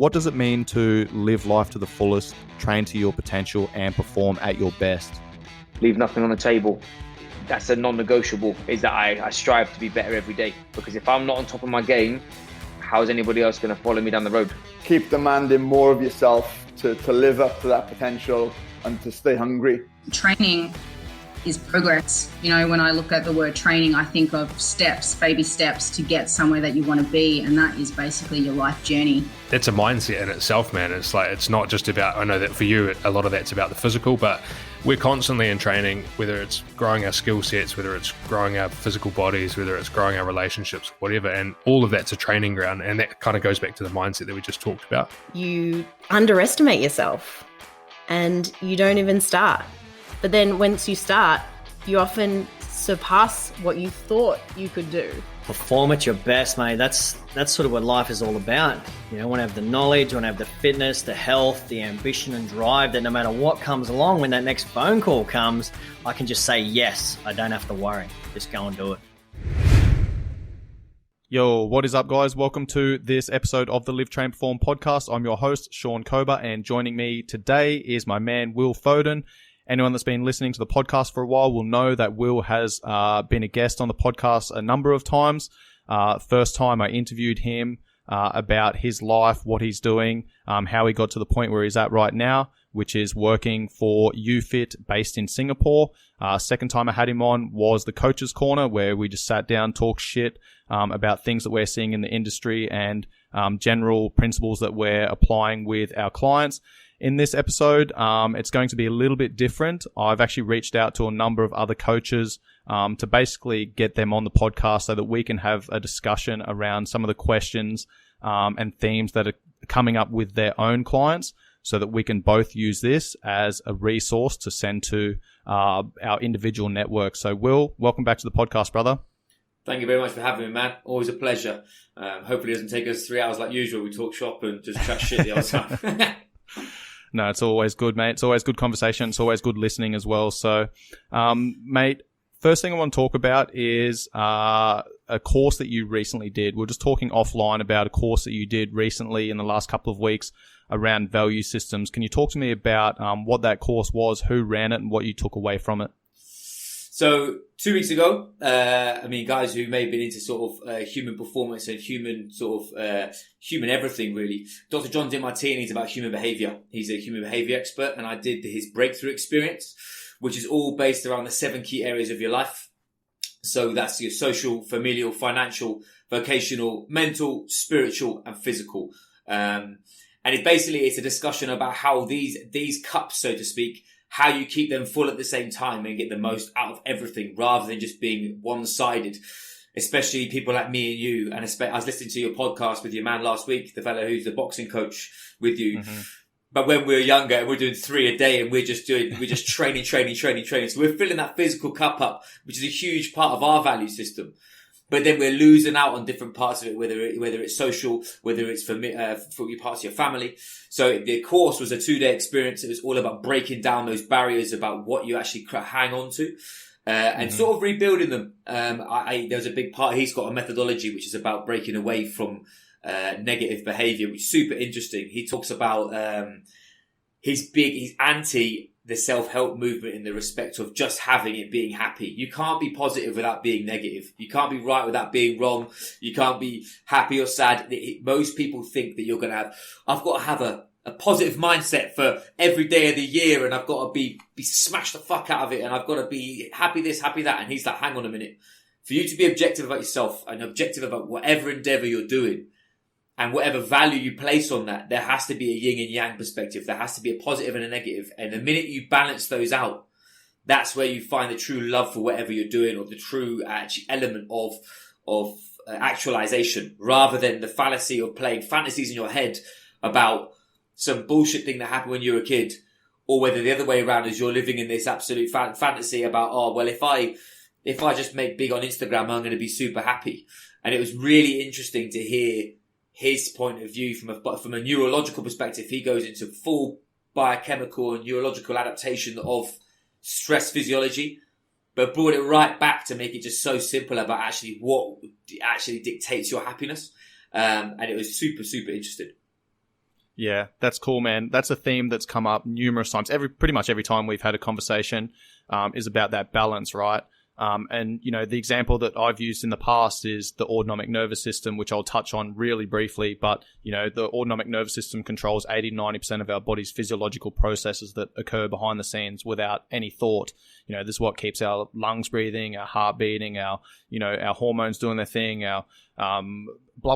What does it mean to live life to the fullest, train to your potential, and perform at your best? Leave nothing on the table. That's a non-negotiable, is that I strive to be better every day. Because if I'm not on top of my game, how's anybody else going to follow me down the road? Keep demanding more of yourself to live up to that potential and to stay hungry. Training is progress. You know, when I look at the word training, I think of steps, baby steps to get somewhere that you want to be. And that is basically your life journey. It's a mindset in itself, man. It's like, it's not just about, I know that for you, a lot of that's about the physical, but we're constantly in training, whether it's growing our skill sets, whether it's growing our physical bodies, whether it's growing our relationships, whatever. And all of that's a training ground. And that kind of goes back to the mindset that we just talked about. You underestimate yourself and you don't even start. But then once you start, you often surpass what you thought you could do. Perform at your best, mate. That's sort of what life is all about. You know, I want to have the knowledge, I want to have the fitness, the health, the ambition and drive that no matter what comes along, when that next phone call comes, I can just say yes. I don't have to worry. Just go and do it. Yo, what is up, guys? Welcome to this episode of the Live, Train, Perform podcast. I'm your host, Sean Kober, and joining me today is my man, Will Foden. Anyone that's been listening to the podcast for a while will know that Will has been a guest on the podcast a number of times. First time I interviewed him about his life, what he's doing, how he got to the point where he's at right now, which is working for UFit based in Singapore. Second time I had him on was the Coach's Corner, where we just sat down, talked shit about things that we're seeing in the industry and general principles that we're applying with our clients. In this episode, it's going to be a little bit different. I've actually reached out to a number of other coaches to basically get them on the podcast so that we can have a discussion around some of the questions and themes that are coming up with their own clients, so that we can both use this as a resource to send to our individual network. So, Will, welcome back to the podcast, brother. Thank you very much for having me, man. Always a pleasure. Hopefully it doesn't take us 3 hours like usual. We talk shop and just chat shit the whole time. No, it's always good, mate. It's always good conversation. It's always good listening as well. So, mate, first thing I want to talk about is a course that you recently did. We're just talking offline about a course that you did recently in the last couple of weeks around value systems. Can you talk to me about what that course was, who ran it, and what you took away from it? So 2 weeks ago, guys who may have been into sort of human performance and human everything really. Dr. John DeMartini is about human behavior. He's a human behavior expert, and I did his breakthrough experience, which is all based around the 7 key areas of your life. So that's your social, familial, financial, vocational, mental, spiritual, and physical. And it's a discussion about how these cups, so to speak, how you keep them full at the same time and get the most out of everything rather than just being one-sided, especially people like me and you. And I was listening to your podcast with your man last week, the fellow who's the boxing coach with you. Mm-hmm. But when we were younger and we're doing 3 a day and we're just training. So we're filling that physical cup up, which is a huge part of our value system. But then we're losing out on different parts of it, whether it's social, whether it's for parts of your family. So the course was a 2-day experience. It was all about breaking down those barriers about what you actually hang on to, and sort of rebuilding them. There was a big part. He's got a methodology which is about breaking away from negative behavior, which is super interesting. He talks about he's anti the self-help movement in the respect of just having it being happy. You can't be positive without being negative. You can't be right without being wrong. You can't be happy or sad. Most people think that I've got to have a positive mindset for every day of the year, and I've got to be smashed the fuck out of it, and I've got to be happy this, happy that. And he's like, hang on a minute. For you to be objective about yourself and objective about whatever endeavor you're doing, and whatever value you place on that, there has to be a yin and yang perspective. There has to be a positive and a negative. And the minute you balance those out, that's where you find the true love for whatever you're doing, or the true element of actualization, rather than the fallacy of playing fantasies in your head about some bullshit thing that happened when you were a kid, or whether the other way around is you're living in this absolute fantasy about, if I just make big on Instagram, I'm going to be super happy. And it was really interesting to hear his point of view from a neurological perspective. He goes into full biochemical and neurological adaptation of stress physiology, but brought it right back to make it just so simple about actually what actually dictates your happiness. And it was super, super interesting. Yeah, that's cool, man. That's a theme that's come up numerous times. Pretty much every time we've had a conversation is about that balance, right? And, you know, the example that I've used in the past is the autonomic nervous system, which I'll touch on really briefly. But, you know, the autonomic nervous system controls 80-90% of our body's physiological processes that occur behind the scenes without any thought. You know, this is what keeps our lungs breathing, our heart beating, our hormones doing their thing, our blah,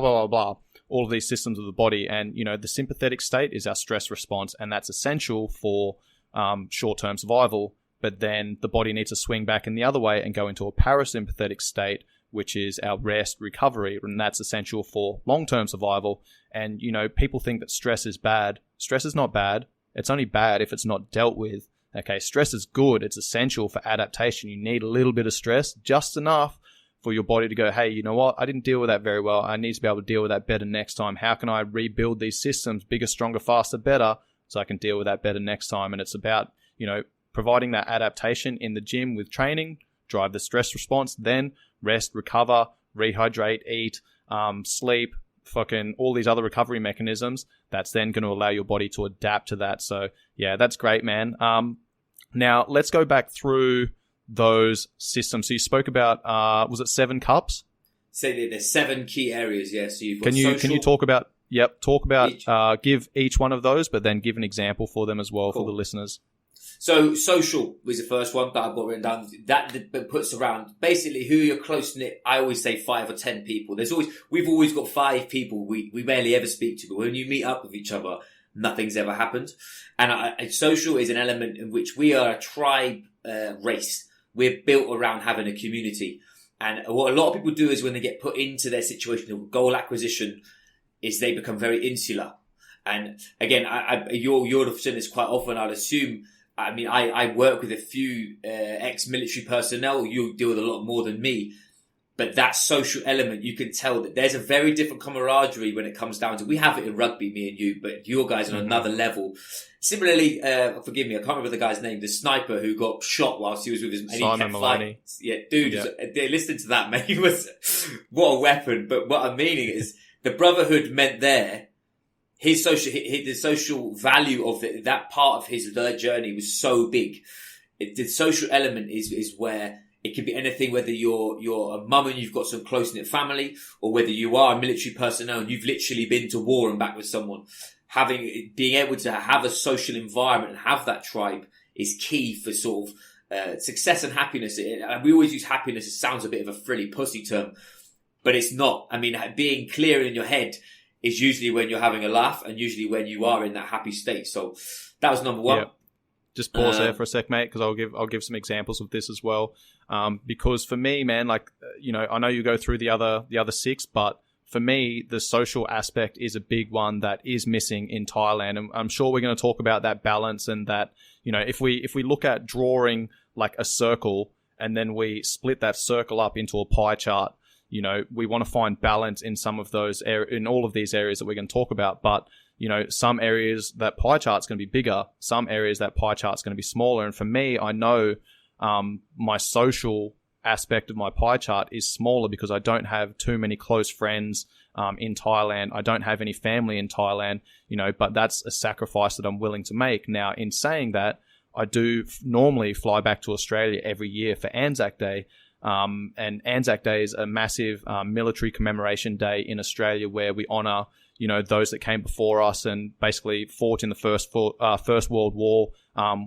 blah, blah, blah. All of these systems of the body. And, you know, the sympathetic state is our stress response, and that's essential for short-term survival. But then the body needs to swing back in the other way and go into a parasympathetic state, which is our rest recovery. And that's essential for long-term survival. And, you know, people think that stress is bad. Stress is not bad. It's only bad if it's not dealt with. Okay, stress is good. It's essential for adaptation. You need a little bit of stress, just enough for your body to go, hey, you know what? I didn't deal with that very well. I need to be able to deal with that better next time. How can I rebuild these systems bigger, stronger, faster, better, so I can deal with that better next time? And it's about, you know, providing that adaptation in the gym with training, drive the stress response, then rest, recover, rehydrate, eat, sleep, fucking all these other recovery mechanisms. That's then going to allow your body to adapt to that. So yeah, that's great, man. Now let's go back through those systems. So you spoke about, was it 7 cups? So there's 7 key areas. Yeah. So you've got can you talk about, give each one of those, but then give an example for them as well, for the listeners. So social was the first one that I've got written down. That puts around basically who you're close knit. I always say 5 or 10 people. We've always got 5 people we barely ever speak to, but when you meet up with each other, nothing's ever happened. And social is an element in which we are a tribe race. We're built around having a community. And what a lot of people do is when they get put into their situation of goal acquisition, is they become very insular. And again, you'll have seen this quite often, I'd assume. I mean, I work with a few ex-military personnel. You deal with a lot more than me. But that social element, you can tell that there's a very different camaraderie when it comes down to, we have it in rugby, me and you, but your guys on another level. Similarly, forgive me, I can't remember the guy's name, the sniper who got shot whilst he was with his... Simon Maloney. Yeah, dude, listen to that, mate. He was, what a weapon. But what I'm meaning is, the brotherhood meant there, the social value of that part of his journey was so big. The social element is where it can be anything, whether you're a mum and you've got some close-knit family, or whether you are a military personnel and you've literally been to war and back with someone. Being able to have a social environment and have that tribe is key for sort of success and happiness. We always use happiness. It sounds a bit of a frilly pussy term, but it's not. I mean, being clear in your head is usually when you're having a laugh, and usually when you are in that happy state. So that was number 1. Yeah. Just pause there for a sec, mate, because I'll give some examples of this as well. Because for me, man, like, you know, I know you go through the other 6, but for me, the social aspect is a big one that is missing in Thailand, and I'm sure we're going to talk about that balance, and that, you know, if we look at drawing like a circle and then we split that circle up into a pie chart, you know, we want to find balance in some of those in all of these areas that we're going to talk about. But, you know, some areas that pie chart's going to be bigger, some areas that pie chart's going to be smaller. And for me, I know my social aspect of my pie chart is smaller because I don't have too many close friends in Thailand. I don't have any family in Thailand, you know, but that's a sacrifice that I'm willing to make. Now, in saying that, I do normally fly back to Australia every year for Anzac Day. And Anzac Day is a massive military commemoration day in Australia where we honor, you know, those that came before us and basically fought in the First World War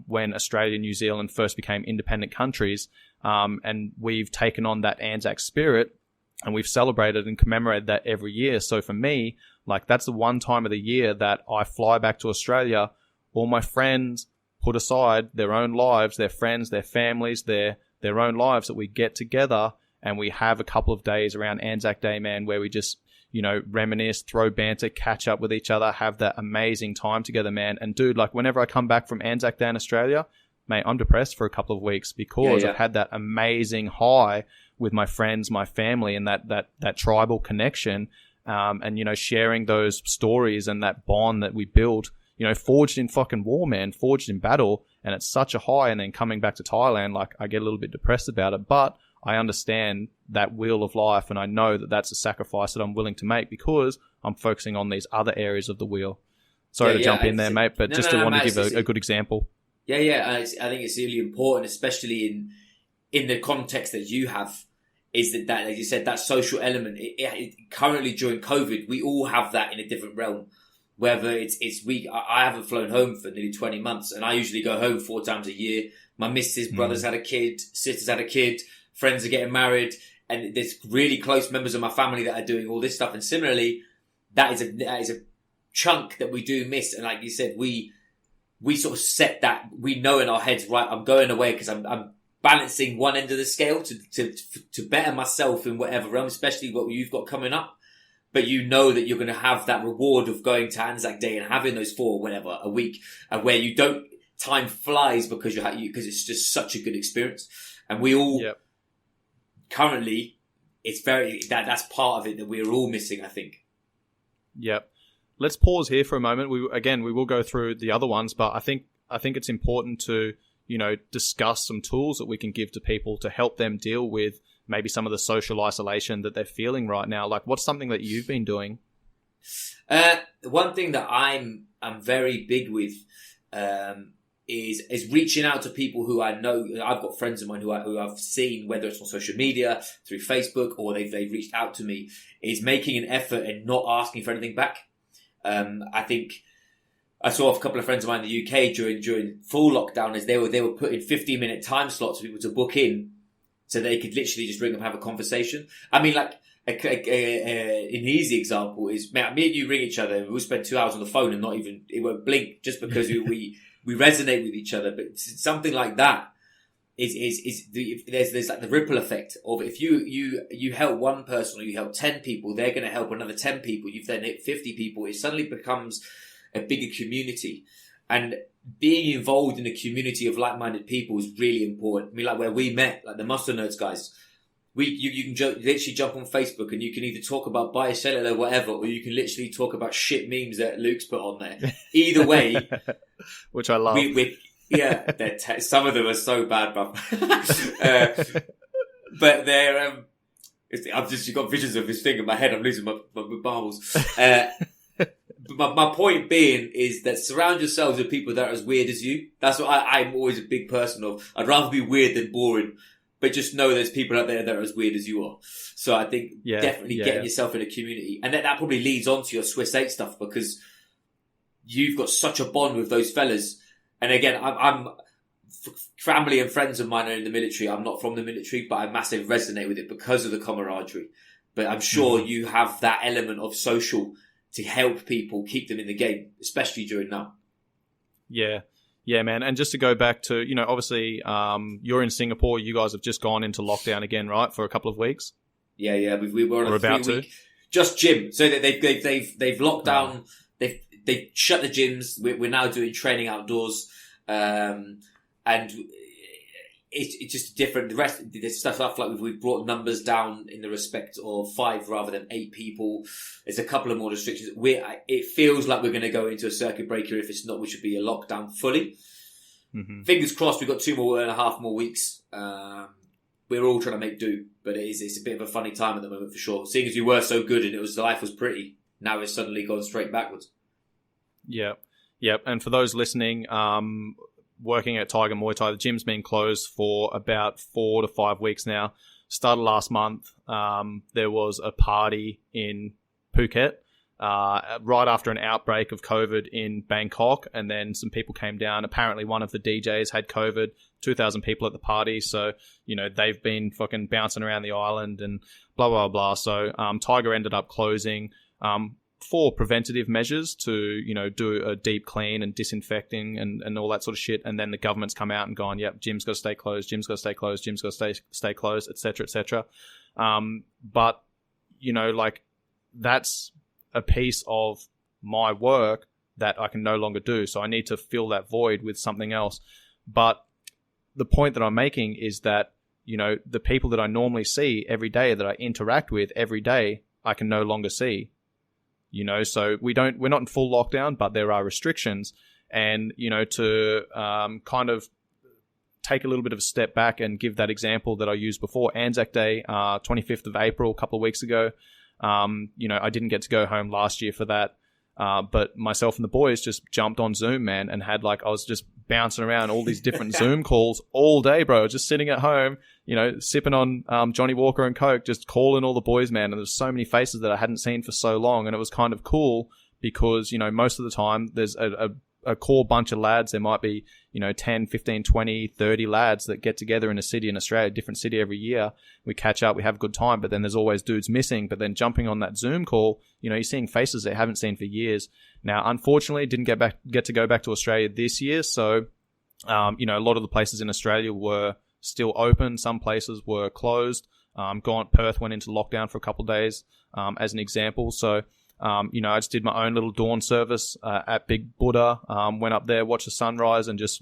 when Australia and New Zealand first became independent countries. And we've taken on that Anzac spirit and we've celebrated and commemorated that every year. So for me, like, that's the one time of the year that I fly back to Australia. All my friends put aside their own lives, their friends, their families, their own lives, that we get together and we have a couple of days around Anzac Day, man, where we just, you know, reminisce, throw banter, catch up with each other, have that amazing time together, man. And dude, like, whenever I come back from Anzac Day in Australia, mate, I'm depressed for a couple of weeks because I've had that amazing high with my friends, my family, and that tribal connection, and, you know, sharing those stories and that bond that we built, you know, forged in fucking war, man, forged in battle. And it's such a high. And then coming back to Thailand, like, I get a little bit depressed about it, but I understand that wheel of life. And I know that that's a sacrifice that I'm willing to make because I'm focusing on these other areas of the wheel. Sorry to jump in there, mate, but just want to give a good example. Yeah. I think it's really important, especially in the context that you have, is that like you said, that social element. Currently during COVID, we all have that in a different realm. Whether I haven't flown home for nearly 20 months, and I usually go home 4 times a year. My missus, brothers had a kid, sisters had a kid, friends are getting married, and there's really close members of my family that are doing all this stuff. And similarly, that is a chunk that we do miss. And like you said, we sort of set that, we know in our heads, right, I'm going away because I'm balancing one end of the scale to better myself in whatever realm, especially what you've got coming up. But you know that you're going to have that reward of going to Anzac Day and having those 4, whatever, a week, where you don't, time flies because because it's just such a good experience. And we all, currently, it's that's part of it that we're all missing, I think. Yep. Let's pause here for a moment. We will go through the other ones, but I think it's important to, discuss some tools that we can give to people to help them deal with maybe some of the social isolation that they're feeling right now. Like, what's something that you've been doing? One thing that I'm very big with is reaching out to people who I know. I've got friends of mine who I've seen, whether it's on social media, through Facebook, or they've reached out to me, is making an effort and not asking for anything back. I think I saw a couple of friends of mine in the UK during full lockdown, as they were putting 15-minute time slots for people to book in, so they could literally just ring up and have a conversation. I mean, like an easy example is, me and you ring each other and we'll spend 2 hours on the phone and it won't blink, just because we resonate with each other. But something like that there's like the ripple effect of, if you help one person or you help 10 people, they're going to help another 10 people. You've then hit 50 people. It suddenly becomes a bigger community. And being involved in a community of like-minded people is really important. I mean, like where we met, like the Muscle Nerds guys, you can literally jump on Facebook and you can either talk about buy-sell or whatever, or you can literally talk about shit memes that Luke's put on there. Either way, which I love. Some of them are so bad, bro. But they're you've got visions of this thing in my head. I'm losing my marbles. But my point being is that surround yourselves with people that are as weird as you. That's what I'm always a big person of. I'd rather be weird than boring. But just know there's people out there that are as weird as you are. So I think definitely getting yourself in a community. And that probably leads on to your Swiss 8 stuff, because you've got such a bond with those fellas. And again, I'm family and friends of mine are in the military. I'm not from the military, but I massively resonate with it because of the camaraderie. But I'm sure you have that element of social to help people keep them in the game, especially during now. Yeah, man. And just to go back to, obviously, you're in Singapore. You guys have just gone into lockdown again, right? For a couple of weeks. Yeah. We were on a 3-week, just gym. So that they've locked down. They've shut the gyms. We're now doing training outdoors, and it's just different. The rest, the stuff like we've brought numbers down in the respect of 5 rather than 8 people. There's a couple of more restrictions. It feels like we're going to go into a circuit breaker. If it's not, we should be a lockdown fully. Mm-hmm. Fingers crossed. We've got 2.5 more weeks. We're all trying to make do, but it's a bit of a funny time at the moment for sure. Seeing as we were so good and life was pretty, now it's suddenly gone straight backwards. Yeah. And for those listening, working at Tiger Muay Thai, the gym's been closed for about 4 to 5 weeks now. Started last month. There was a party in Phuket right after an outbreak of COVID in Bangkok, and then some people came down. Apparently one of the DJs had COVID, 2,000 people at the party. So, they've been fucking bouncing around the island and blah, blah, blah. So Tiger ended up closing for preventative measures to, do a deep clean and disinfecting and all that sort of shit. And then the government's come out and gone, yep, gym's got to stay closed, gym's got to stay closed, gym's got to stay closed, et cetera, et cetera. But, that's a piece of my work that I can no longer do. So I need to fill that void with something else. But the point that I'm making is that, the people that I normally see every day, that I interact with every day, I can no longer see. So we're not in full lockdown, but there are restrictions. And, to kind of take a little bit of a step back and give that example that I used before, Anzac Day, 25th of April, a couple of weeks ago. I didn't get to go home last year for that. But myself and the boys just jumped on Zoom, man, and had I was just bouncing around all these different Zoom calls all day, bro. Just sitting at home, sipping on Johnny Walker and Coke, just calling all the boys, man. And there's so many faces that I hadn't seen for so long. And it was kind of cool because, most of the time there's a core bunch of lads. There might be, 10, 15, 20, 30 lads that get together in a city in Australia, different city every year. We catch up, we have a good time, but then there's always dudes missing. But then jumping on that Zoom call, you're seeing faces that you haven't seen for years. Now, unfortunately, didn't get to go back to Australia this year. So, a lot of the places in Australia were still open. Some places were closed. Perth went into lockdown for a couple of days, as an example. So, I just did my own little dawn service at Big Buddha. Went up there, watched the sunrise, and just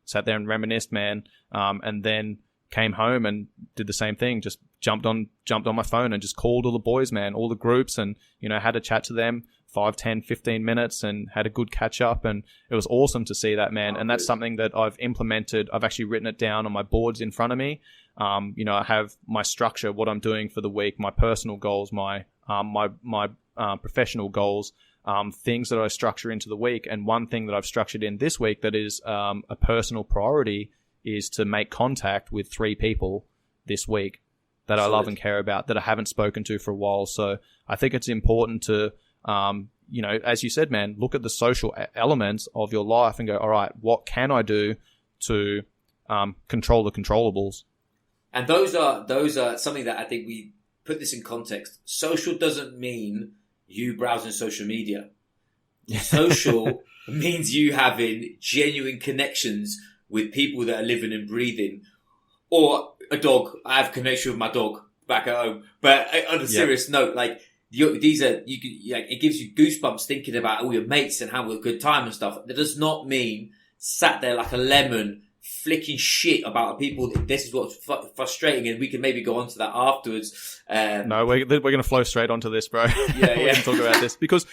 sat there and reminisced, man. And then came home and did the same thing. Just jumped on my phone and just called all the boys, man, all the groups, and had a chat to them 5, 10, 15 minutes and had a good catch up. And it was awesome to see that, man. And that's something that I've implemented. I've actually written it down on my boards in front of me. I have my structure, what I'm doing for the week, my personal goals, my professional goals, things that I structure into the week. And one thing that I've structured in this week that is a personal priority is to make contact with 3 people this week that I love and care about, that I haven't spoken to for a while. So I think it's important to, as you said, man, look at the social elements of your life and go, all right, what can I do to control the controllables? And those are something that I think we put this in context. Social doesn't mean you browsing social media. Social means you having genuine connections with people that are living and breathing. Or a dog. I have connection with my dog back at home. But on a serious note, it gives you goosebumps thinking about all your mates and having a good time and stuff. That does not mean sat there like a lemon flicking shit about people. This is what's frustrating, and we can maybe go on to that afterwards. No, we're going to flow straight onto this, bro. Yeah. We can talk about this because,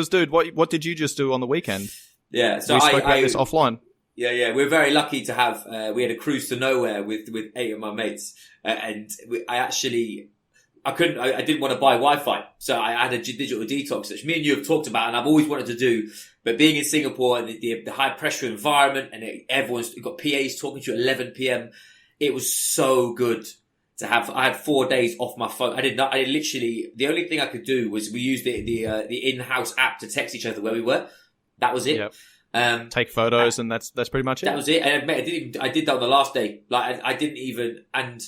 dude, what did you just do on the weekend? Yeah, so we spoke about this offline. Yeah. We're very lucky to have. We had a cruise to nowhere with 8 of my mates, and I didn't want to buy Wi-Fi, so I had a digital detox, which me and you have talked about, and I've always wanted to do. But being in Singapore and the high pressure environment, and everyone's got PAs talking to you at 11 p.m. It was so good to have. I had 4 days off my phone. I literally, the only thing I could do was we used the in-house app to text each other where we were. That was it. Yep. Take photos, and that's pretty much it. That was it. And I did that on the last day. I didn't even, and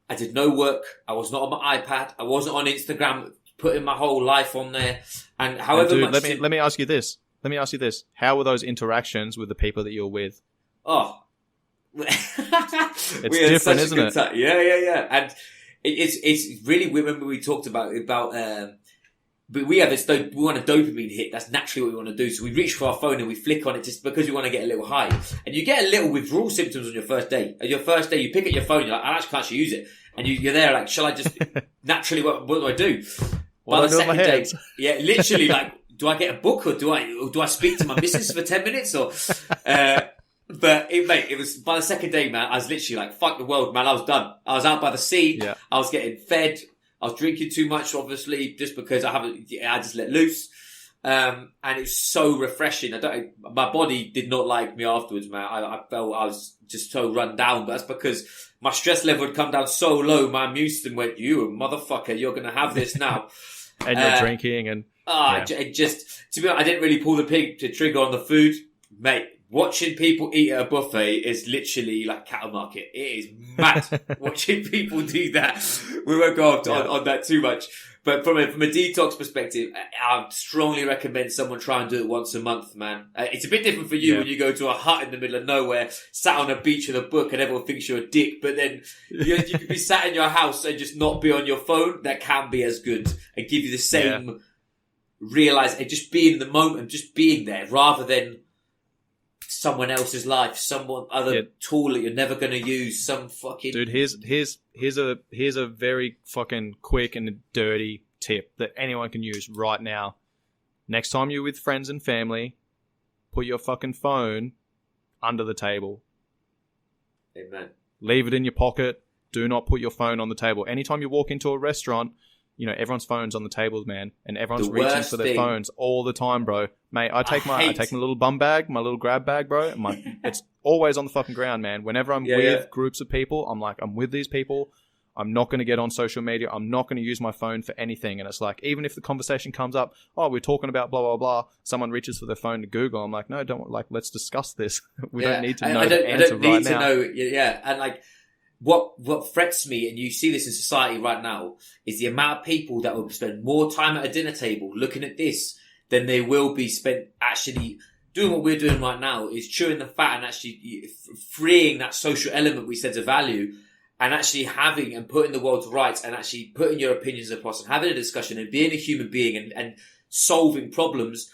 I did no work. I was not on my iPad. I wasn't on Instagram, putting my whole life on there. And however much. Let me ask you this. How were those interactions with the people that you're with? Oh. It's different, isn't it? Yeah. And it's really, remember we talked about, but we have this, we want a dopamine hit. That's naturally what we want to do. So we reach for our phone and we flick on it just because we want to get a little high. And you get a little withdrawal symptoms on your first day. On your first day, you pick up your phone, you're like, I can't actually use it. And you're there like, shall I just, naturally, what do I do? By the second day, yeah, literally do I get a book or do I speak to my missus for 10 minutes or, but it was by the second day, man, I was literally like, fuck the world, man. I was done. I was out by the sea. Yeah. I was getting fed. I was drinking too much, obviously, just because I just let loose. And it was so refreshing. My body did not like me afterwards, man. I felt I was just so run down, but that's because my stress level had come down so low. My immune system went, you motherfucker, you're going to have this now. And you're drinking and... Just, to be honest, I didn't really pull the trigger on the food. Mate, watching people eat at a buffet is literally like cattle market. It is mad watching people do that. We won't go on that too much. But from a detox perspective, I strongly recommend someone try and do it once a month, man. It's a bit different for you when you go to a hut in the middle of nowhere, sat on a beach with a book and everyone thinks you're a dick. But then you could be sat in your house and just not be on your phone. That can be as good and give you the same realize and just be in the moment and just being there rather than someone else's life, someone other tool that you're never going to use, some fucking... Dude, here's a very fucking quick and dirty tip that anyone can use right now. Next time you're with friends and family, put your fucking phone under the table. Amen. Leave it in your pocket. Do not put your phone on the table. Anytime you walk into a restaurant, you know, everyone's phones on the tables, man, and everyone's The reaching worst for their thing- phones all the time, bro. Mate, I take my little bum bag, my little grab bag, bro. And it's always on the fucking ground, man. Whenever I'm with groups of people, I'm like, I'm with these people. I'm not going to get on social media. I'm not going to use my phone for anything. And it's like, even if the conversation comes up, oh, we're talking about blah, blah, blah. Someone reaches for their phone to Google. I'm like, no, don't, like, let's discuss this. We don't need to know the answer right now. And like, what frets me, and you see this in society right now, is the amount of people that will spend more time at a dinner table looking at this than they will be spent actually doing what we're doing right now, is chewing the fat and actually freeing that social element we said of value, and actually having and putting the world to rights, and actually putting your opinions across and having a discussion and being a human being and solving problems.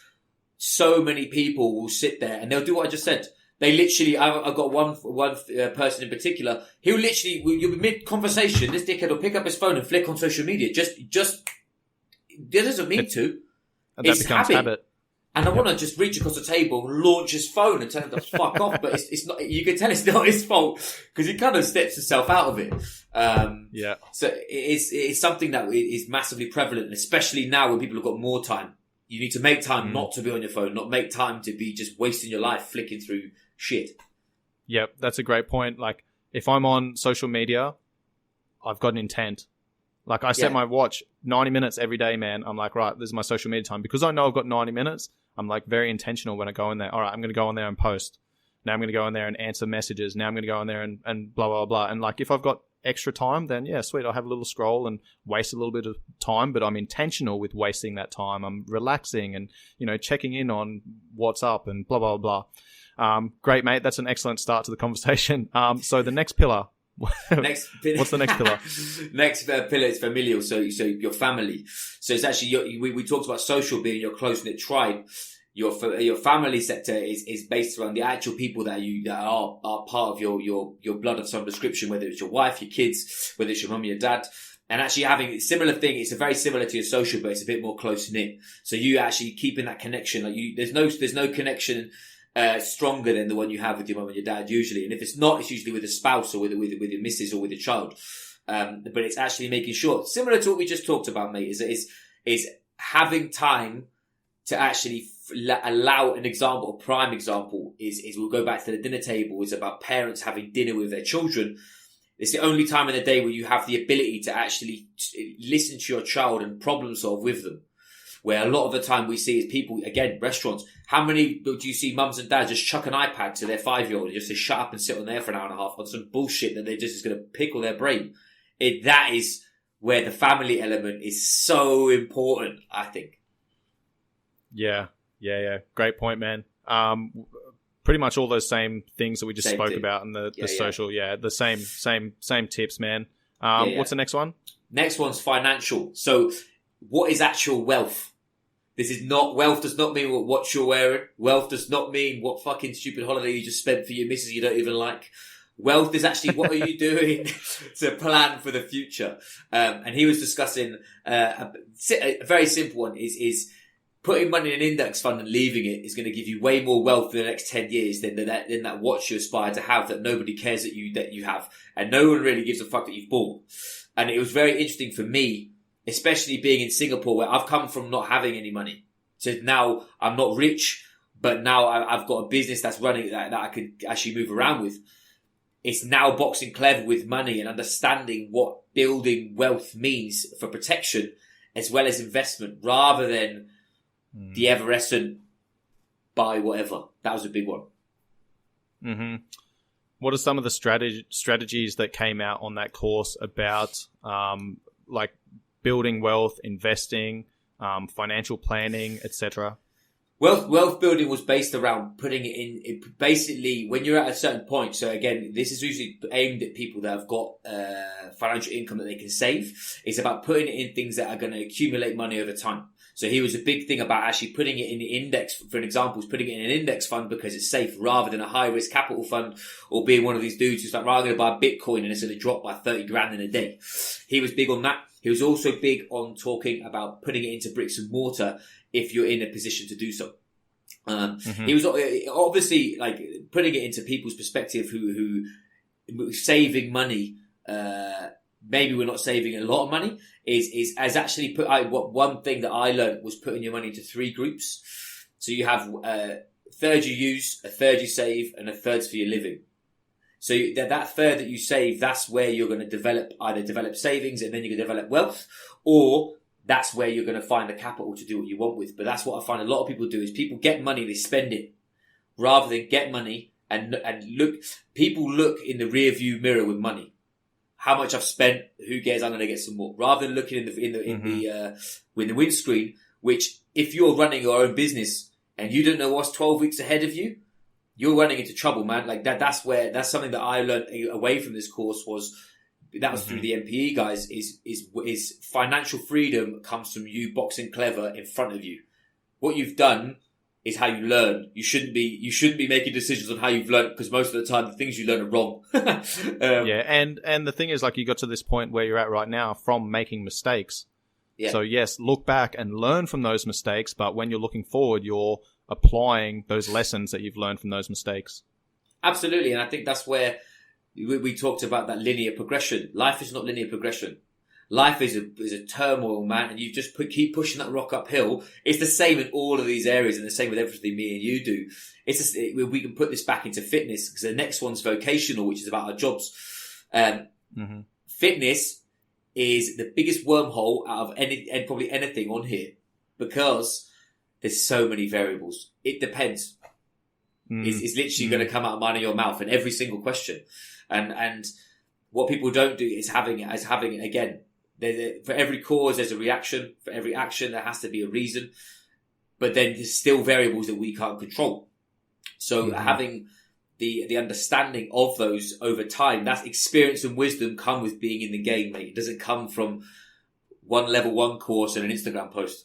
So many people will sit there and they'll do what I just said. They literally, I've got one person in particular, he'll literally, you'll be mid-conversation, this dickhead will pick up his phone and flick on social media. Just, it doesn't mean to. And that becomes habit. And I want to just reach across the table and launch his phone and tell him to fuck off, but it's not, you can tell it's not his fault because he kind of steps himself out of it. So it's something that is massively prevalent, and especially now when people have got more time. You need to make time not to be on your phone, not make time to be just wasting your life flicking through shit. Yep, that's a great point. Like, if I'm on social media, I've got an intent. Like, I set my watch 90 minutes every day, man. I'm like, right, this is my social media time. Because I know I've got 90 minutes, I'm like very intentional when I go in there. All right, I'm going to go in there and post. Now I'm going to go in there and answer messages. Now I'm going to go in there and blah, blah, blah. And like, if I've got extra time, then yeah, sweet. I'll have a little scroll and waste a little bit of time, but I'm intentional with wasting that time. I'm relaxing and, you know, checking in on what's up and blah, blah, blah. Great, mate. That's an excellent start to the conversation. So the next pillar. What's the next pillar? Next pillar is familial. So your family. So it's actually we talked about social being your close knit tribe. Your family sector is based around the actual people that are part of your blood of some description, whether it's your wife, your kids, whether it's your mum, your dad. And actually having a similar thing, it's very similar to your social, but it's a bit more close knit. So you actually keeping that connection. Like there's no connection stronger than the one you have with your mum and your dad usually. And if it's not, it's usually with a spouse or with your missus or with a child. But it's actually making sure, similar to what we just talked about, mate, is having time to actually allow an example, a prime example is we'll go back to the dinner table. It's about parents having dinner with their children. It's the only time in the day where you have the ability to actually listen to your child and problem solve with them. Where a lot of the time we see is people, again, restaurants. How many do you see mums and dads just chuck an iPad to their 5-year-old and just say, shut up and sit on there for an hour and a half on some bullshit that they're just going to pickle their brain? That is where the family element is so important, I think. Yeah. Great point, man. Pretty much all those same things that we just spoke about and the social. The same tips, man. What's the next one? Next one's financial. So what is actual wealth? Wealth does not mean what watch you're wearing. Wealth does not mean what fucking stupid holiday you just spent for your missus you don't even like. Wealth is actually what are you doing to plan for the future? And he was discussing a very simple one is putting money in an index fund and leaving it is going to give you way more wealth for the next 10 years than that watch you aspire to have that nobody cares that you have. And no one really gives a fuck that you've bought. And it was very interesting for me, especially being in Singapore where I've come from not having any money. So now I'm not rich, but now I've got a business that's running that I could actually move around with. It's now boxing clever with money and understanding what building wealth means for protection as well as investment rather than the Everescent buy whatever. That was a big one. Mm-hmm. What are some of the strategies that came out on that course about like building wealth, investing, financial planning, etc.? Wealth building was based around putting it in basically when you're at a certain point. So again, this is usually aimed at people that have got financial income that they can save. It's about putting it in things that are going to accumulate money over time. So he was a big thing about actually putting it in the index, for an example, is putting it in an index fund because it's safe rather than a high risk capital fund or being one of these dudes who's like, rather than buy Bitcoin and it's going to drop by 30 grand in a day. He was big on that. He was also big on talking about putting it into bricks and mortar if you're in a position to do so. He was obviously like putting it into people's perspective who saving money, maybe we're not saving a lot of money. is actually what one thing that I learned was putting your money into 3 groups. So you have a third you use, a third you save, and a third's for your living. So that third that you save, that's where you're going to either develop savings and then you're going to develop wealth, or that's where you're going to find the capital to do what you want with. But that's what I find a lot of people do is people get money, they spend it, rather than get money and look. People look in the rear view mirror with money. How much I've spent, who cares? I'm going to get some more. Rather than looking in the windscreen, which if you're running your own business and you don't know what's 12 weeks ahead of you, you're running into trouble, man. Like that's something that I learned away from this course was through the MPE guys is financial freedom comes from you boxing clever in front of you. What you've done is how you learn. You shouldn't be making decisions on how you've learned, because most of the time the things you learn are wrong. And the thing is, like, you got to this point where you're at right now from making mistakes. Yeah. So yes, look back and learn from those mistakes, but when you're looking forward, you're applying those lessons that you've learned from those mistakes. Absolutely, and I think that's where we talked about that linear progression. Life is not linear progression. Life is a turmoil, man, and you just keep pushing that rock uphill. It's the same in all of these areas, and the same with everything me and you do. We can put this back into fitness, because the next one's vocational, which is about our jobs. Fitness is the biggest wormhole out of probably anything on here, because there's so many variables. It depends. It's literally going to come out of mine or your mouth in every single question, and what people don't do is having it again. For every cause, there's a reaction. For every action, there has to be a reason. But then there's still variables that we can't control. So having the understanding of those over time, that's experience and wisdom come with being in the game, mate. It doesn't come from one level 1 course and an Instagram post.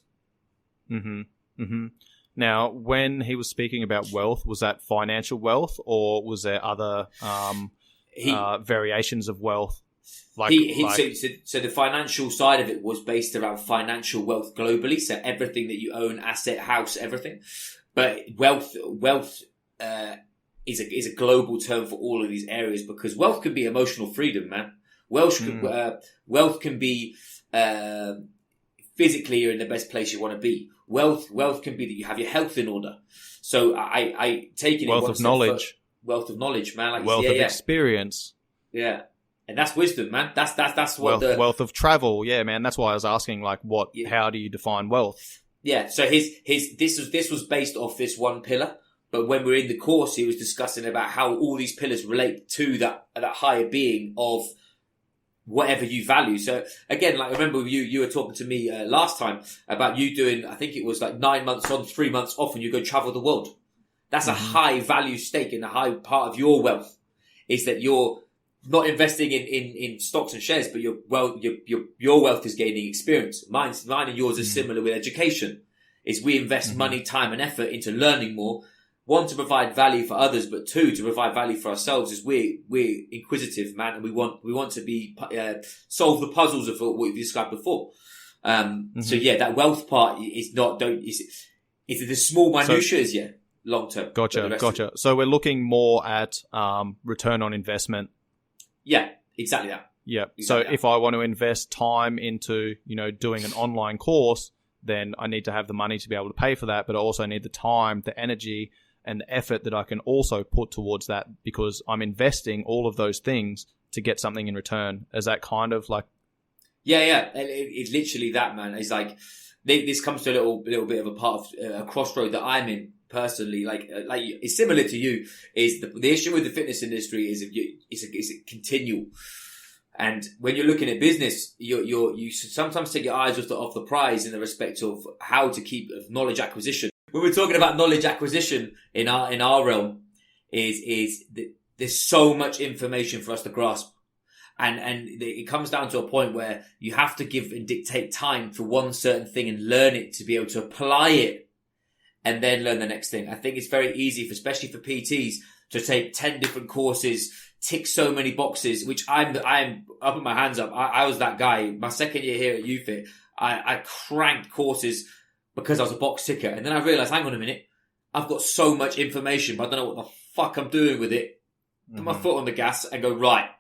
Now, when he was speaking about wealth, was that financial wealth, or was there other variations of wealth? So the financial side of it was based around financial wealth globally. So everything that you own, asset, house, everything. But wealth is a global term for all of these areas, because wealth can be emotional freedom, man. Wealth can be physically you're in the best place you want to be. Wealth can be that you have your health in order. So I take it wealth of knowledge. Wealth of knowledge, man. Like, wealth of experience. Yeah. And that's wisdom, man. That's what wealth of travel. Yeah, man. That's why I was asking, like, how do you define wealth? Yeah. So this was based off this one pillar, but when we're in the course, he was discussing about how all these pillars relate to that higher being of whatever you value. So again, like, I remember you were talking to me last time about you doing, I think it was like 9 months on, 3 months off, and you go travel the world. That's a high value stake, and a high part of your wealth is that you're not investing in stocks and shares, but your wealth is gaining experience. Mine and yours is similar with education. Is we invest money, time, and effort into learning more. 1, to provide value for others, but 2, to provide value for ourselves. Is we're inquisitive, man, and we want to be solve the puzzles of what we've described before. So yeah, that wealth part is not is the small minutiae, long term. Gotcha. So we're looking more at return on investment. Yeah, exactly that. Yeah. So if I want to invest time into, doing an online course, then I need to have the money to be able to pay for that, but I also need the time, the energy, and the effort that I can also put towards that, because I'm investing all of those things to get something in return. Is that kind of like... Yeah. It's literally that, man. It's like, this comes to a little bit of a part of a crossroad that I'm in. Personally, like it's similar to you. Is the issue with the fitness industry is it continual, and when you're looking at business, you sometimes take your eyes off the prize in the respect of how to keep knowledge acquisition. When we're talking about knowledge acquisition in our realm, is that there's so much information for us to grasp, and it comes down to a point where you have to give and dictate time for one certain thing and learn it to be able to apply it, and then learn the next thing. I think it's very easy, especially for PTs, to take 10 different courses, tick so many boxes, which I'm up with my hands up. I was that guy. My second year here at UFIT, I cranked courses because I was a box ticker. And then I realized, hang on a minute, I've got so much information, but I don't know what the fuck I'm doing with it. Put my foot on the gas and go, right,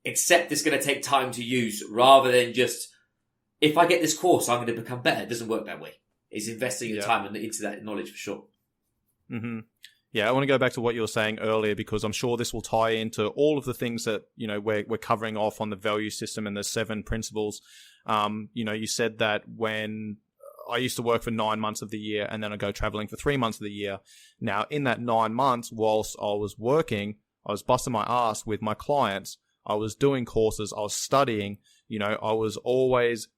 accept it's going to take time to use rather than just, if I get this course, I'm going to become better. It doesn't work that way. It's investing your time into that knowledge for sure. Mm-hmm. Yeah, I want to go back to what you were saying earlier because I'm sure this will tie into all of the things that, you know, we're covering off on the value system and the 7 principles. You know, you said that when I used to work for 9 months of the year and then I go traveling for 3 months of the year. Now, in that 9 months, whilst I was working, I was busting my ass with my clients. I was doing courses. I was studying. You know, I was always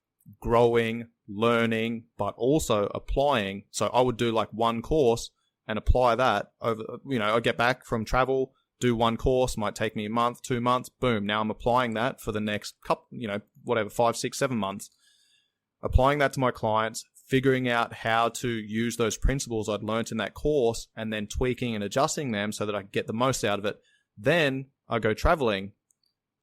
growing, learning, but also applying. So I would do like one course and apply that over, you know, I get back from travel, do one course, might take me a month, 2 months, boom. Now I'm applying that for the next couple, you know, whatever, 5, 6, 7 months, applying that to my clients, figuring out how to use those principles I'd learned in that course and then tweaking and adjusting them so that I can get the most out of it. Then I go traveling.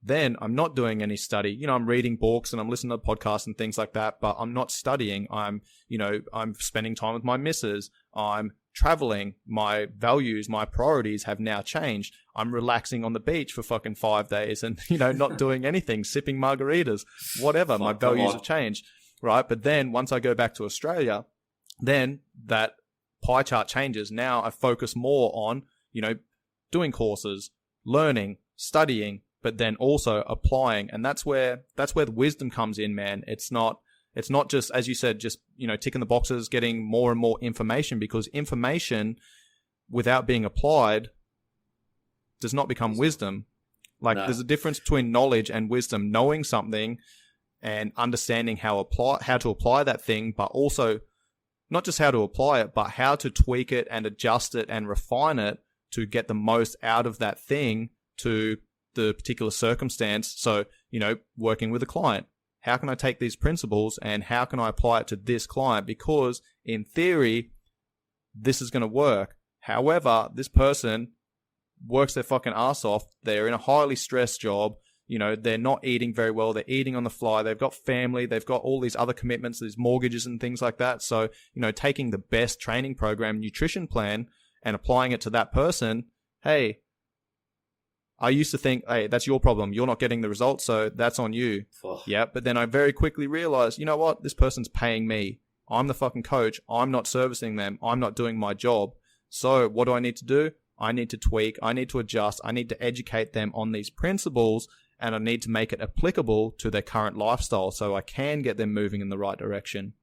Then I'm not doing any study. You know, I'm reading books and I'm listening to podcasts and things like that, but I'm not studying. I'm spending time with my missus. I'm traveling. My values, my priorities have now changed. I'm relaxing on the beach for fucking 5 days and, you know, not doing anything, sipping margaritas, whatever. My values have changed, right? But then once I go back to Australia, then that pie chart changes. Now I focus more on, you know, doing courses, learning, studying, but then also applying. And that's where the wisdom comes in, man. It's not just, as you said, just, you know, ticking the boxes, getting more and more information, because information without being applied does not become wisdom. Like there's a difference between knowledge and wisdom, knowing something and understanding how to apply that thing, but also not just how to apply it, but how to tweak it and adjust it and refine it to get the most out of that thing to the particular circumstance. So, you know, working with a client, how can I take these principles and how can I apply it to this client? Because in theory, this is going to work. However, this person works their fucking ass off. They're in a highly stressed job. You know, they're not eating very well. They're eating on the fly. They've got family. They've got all these other commitments, these mortgages and things like that. So, you know, taking the best training program, nutrition plan and applying it to that person. Hey, I used to think, hey, that's your problem. You're not getting the results, so that's on you. Oh. Yeah, but then I very quickly realized, you know what? This person's paying me. I'm the fucking coach. I'm not servicing them. I'm not doing my job. So what do I need to do? I need to tweak. I need to adjust. I need to educate them on these principles, and I need to make it applicable to their current lifestyle so I can get them moving in the right direction.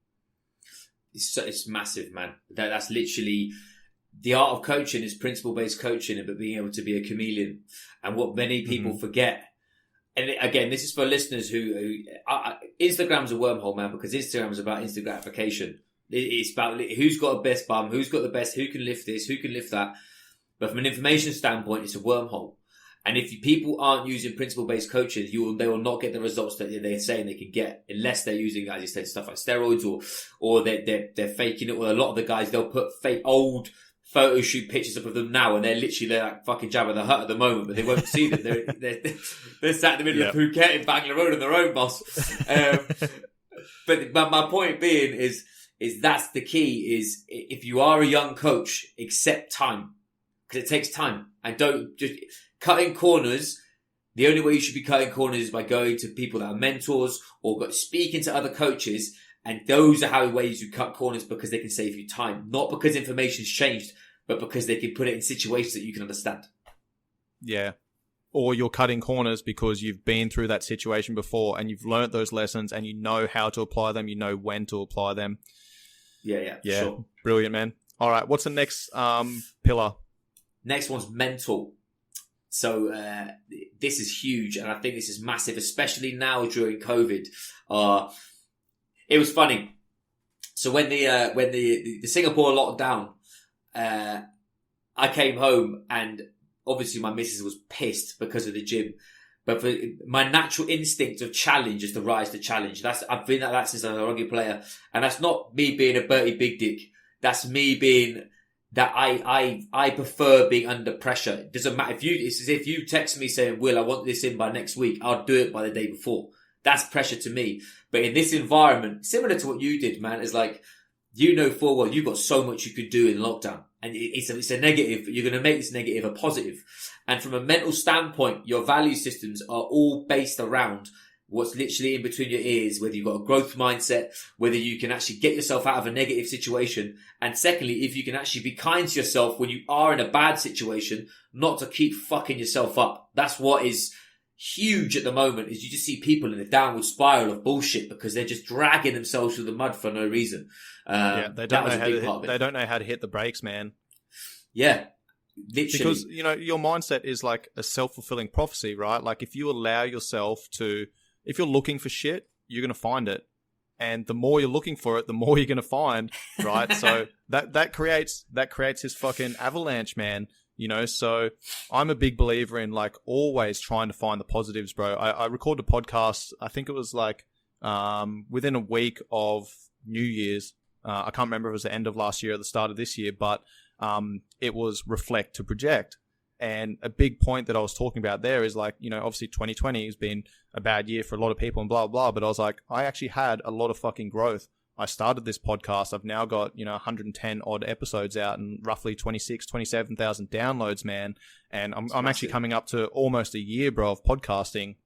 It's massive, man. That's literally... The art of coaching is principle-based coaching, but being able to be a chameleon. And what many people forget, and again, this is for listeners who Instagram's a wormhole, man, because Instagram is about instant gratification. It's about who's got a best bum, who's got the best, who can lift this, who can lift that. But from an information standpoint, it's a wormhole. And if people aren't using principle-based coaching, they will not get the results that they're saying they can get unless they're using, as you said, stuff like steroids or they're faking it. Or a lot of the guys, they'll put fake old photo shoot pictures up of them now, and they're like fucking Jabba the Hutt at the moment, but they won't see them. They're sat in the middle of Phuket in Bangalore on their own, boss. But my point being is that's the key. Is if you are a young coach, accept time, because it takes time, and don't just cutting corners. The only way you should be cutting corners is by going to people that are mentors or speaking to other coaches. And those are how ways you cut corners, because they can save you time. Not because information's changed, but because they can put it in situations that you can understand. Yeah. Or you're cutting corners because you've been through that situation before and you've learnt those lessons and you know how to apply them. You know when to apply them. Yeah. Sure. Brilliant, man. All right. What's the next pillar? Next one's mental. So this is huge, and I think this is massive, especially now during COVID. It was funny. So when the Singapore lockdown, I came home and obviously my missus was pissed because of the gym. But for my natural instinct of challenge is to rise to challenge. I've been like that since I was a rugby player, and that's not me being a Bertie Big Dick. That's me being that I prefer being under pressure. It doesn't matter it's as if you text me saying, "Will, I want this in by next week." I'll do it by the day before. That's pressure to me. But in this environment, similar to what you did, man, is like you know full well you've got so much you could do in lockdown, and it's a negative. You're going to make this negative a positive. And from a mental standpoint, your value systems are all based around what's literally in between your ears, whether you've got a growth mindset, whether you can actually get yourself out of a negative situation. And secondly, if you can actually be kind to yourself when you are in a bad situation, not to keep fucking yourself up. That's what is huge at the moment, is you just see people in a downward spiral of bullshit because they're just dragging themselves through the mud for no reason. They don't know how to hit the brakes, man. Yeah. Literally. Because, your mindset is like a self-fulfilling prophecy, right? Like if you allow yourself to, if you're looking for shit, you're going to find it. And the more you're looking for it, the more you're going to find, right? So that creates his fucking avalanche, man. So I'm a big believer in like always trying to find the positives, bro. I recorded a podcast, I think it was like within a week of New Year's. I can't remember if it was the end of last year or the start of this year, but it was reflect to project. And a big point that I was talking about there is like, obviously 2020 has been a bad year for a lot of people and blah, blah, but I was like, I actually had a lot of fucking growth. I started this podcast. I've now got, 110 odd episodes out and roughly 27,000 downloads, man. And I'm actually coming up to almost a year, bro, of podcasting,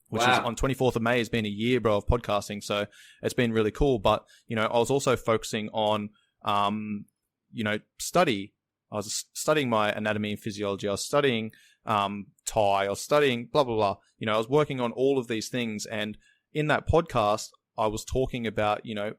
which is on 24th of May has been a year, bro, of podcasting. So it's been really cool. But, I was also focusing on, study. I was studying my anatomy and physiology. I was studying Thai. I was studying blah, blah, blah. I was working on all of these things. And in that podcast, I was talking about, I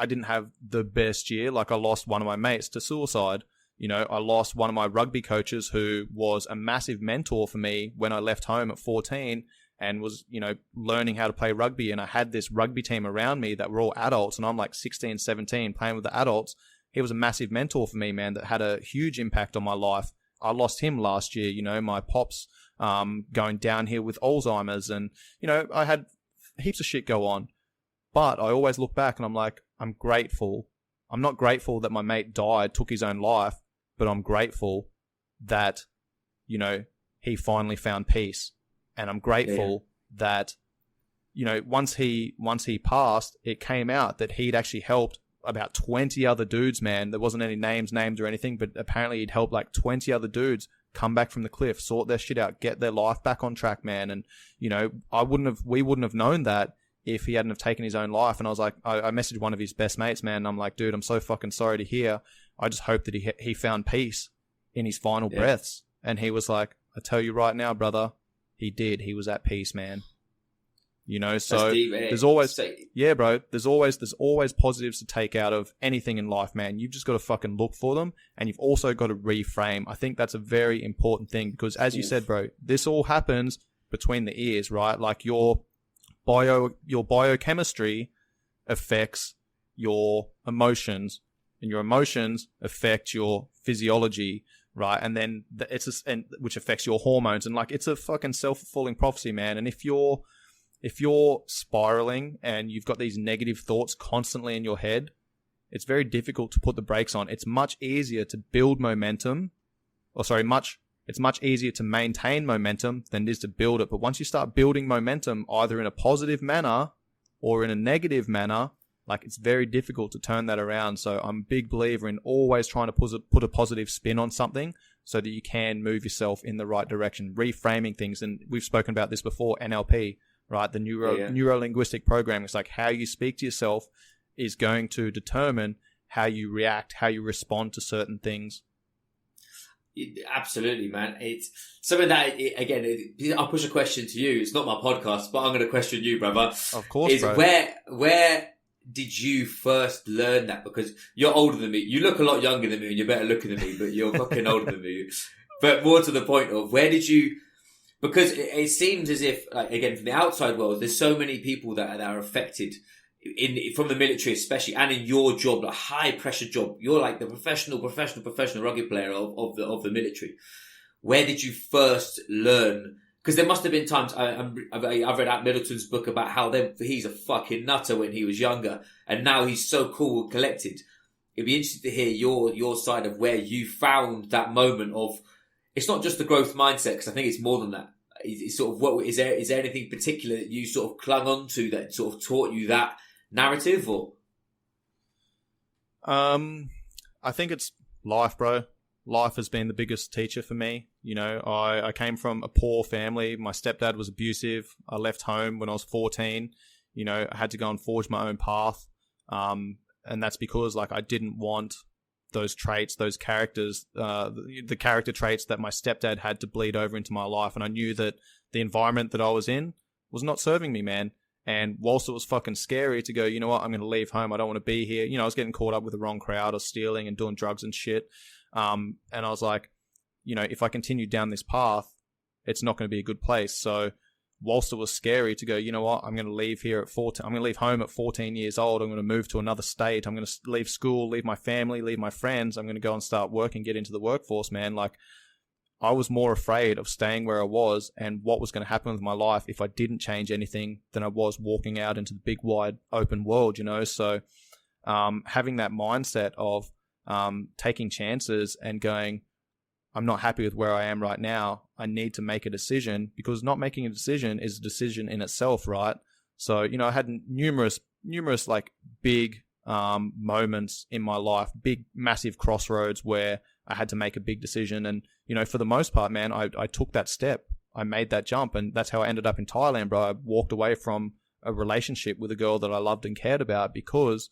didn't have the best year. Like I lost one of my mates to suicide. I lost one of my rugby coaches who was a massive mentor for me when I left home at 14 and was, learning how to play rugby. And I had this rugby team around me that were all adults and I'm like 16, 17 playing with the adults. He was a massive mentor for me, man, that had a huge impact on my life. I lost him last year, my pops going downhill with Alzheimer's and, I had heaps of shit go on. But I always look back and I'm like, I'm grateful. I'm not grateful that my mate died, took his own life, but I'm grateful that, he finally found peace. And I'm grateful that, once he passed, it came out that he'd actually helped about 20 other dudes, man. There wasn't any names named or anything, but apparently he'd helped like 20 other dudes come back from the cliff, sort their shit out, get their life back on track, man. And, we wouldn't have known that if he hadn't have taken his own life. And I was like, I messaged one of his best mates, man. And I'm like, dude, I'm so fucking sorry to hear. I just hope that he found peace in his final breaths. And he was like, I tell you right now, brother, he did. He was at peace, man. So deep, there's always, bro, there's always positives to take out of anything in life, man. You've just got to fucking look for them and you've also got to reframe. I think that's a very important thing because as you said, bro, this all happens between the ears, right? Like your biochemistry affects your emotions and your emotions affect your physiology, right? And then which affects your hormones and like, it's a fucking self-fulfilling prophecy, man. And if you're spiraling and you've got these negative thoughts constantly in your head, it's very difficult to put the brakes on. It's much easier to build momentum, it's much easier to maintain momentum than it is to build it. But once you start building momentum, either in a positive manner or in a negative manner, like it's very difficult to turn that around. So I'm a big believer in always trying to put a positive spin on something so that you can move yourself in the right direction, reframing things. And we've spoken about this before, NLP. Right, the neuro-linguistic programming. It's like how you speak to yourself is going to determine how you react, how you respond to certain things. Absolutely, man. It's something that, I'll push a question to you. It's not my podcast, but I'm going to question you, brother. Of course, bro. Where did you first learn that? Because you're older than me. You look a lot younger than me and you're better looking than me, but you're fucking older than me. But more to the point of where did you... Because it seems as if, like, again, from the outside world, there's so many people that are affected from the military, especially, and in your job, like high pressure job. You're like the professional rugby player of the military. Where did you first learn? Because there must have been times. I've read out Middleton's book about how he's a fucking nutter when he was younger, and now he's so cool and collected. It'd be interesting to hear your side of where you found that moment of. It's not just the growth mindset, because I think it's more than that. It's sort of what is there anything particular that you sort of clung on to that sort of taught you that narrative, or? I think it's life, bro. Life has been the biggest teacher for me. You know, I came from a poor family. My stepdad was abusive. I left home when I was 14. You know, I had to go and forge my own path. And that's because, like, I didn't want those traits, those characters, the character traits that my stepdad had to bleed over into my life. And I knew that the environment that I was in was not serving me, man. And whilst it was fucking scary to go, you know what, I'm going to leave home. I don't want to be here. You know, I was getting caught up with the wrong crowd or stealing and doing drugs and shit. And I was like, you know, if I continue down this path, it's not going to be a good place. So whilst it was scary to go, you know what, I'm going to leave here at 14. I'm going to leave home at 14 years old. I'm going to move to another state. I'm going to leave school, leave my family, leave my friends. I'm going to go and start work and get into the workforce, man. Like, I was more afraid of staying where I was and what was going to happen with my life if I didn't change anything than I was walking out into the big, wide, open world, you know? So having that mindset of taking chances and going, I'm not happy with where I am right now. I need to make a decision, because not making a decision is a decision in itself, right? So, you know, I had numerous like big moments in my life, big, massive crossroads where I had to make a big decision. And, you know, for the most part, man, I took that step. I made that jump. And that's how I ended up in Thailand, bro. I walked away from a relationship with a girl that I loved and cared about because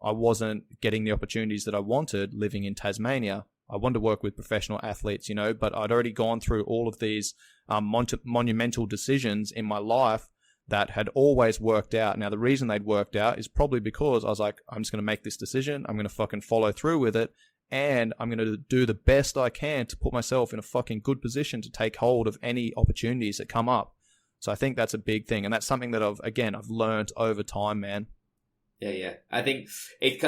I wasn't getting the opportunities that I wanted living in Tasmania. I wanted to work with professional athletes, you know, but I'd already gone through all of these monumental decisions in my life that had always worked out. Now, the reason they'd worked out is probably because I was like, I'm just going to make this decision. I'm going to fucking follow through with it. And I'm going to do the best I can to put myself in a fucking good position to take hold of any opportunities that come up. So I think that's a big thing. And that's something that I've learned over time, man. Yeah. I think it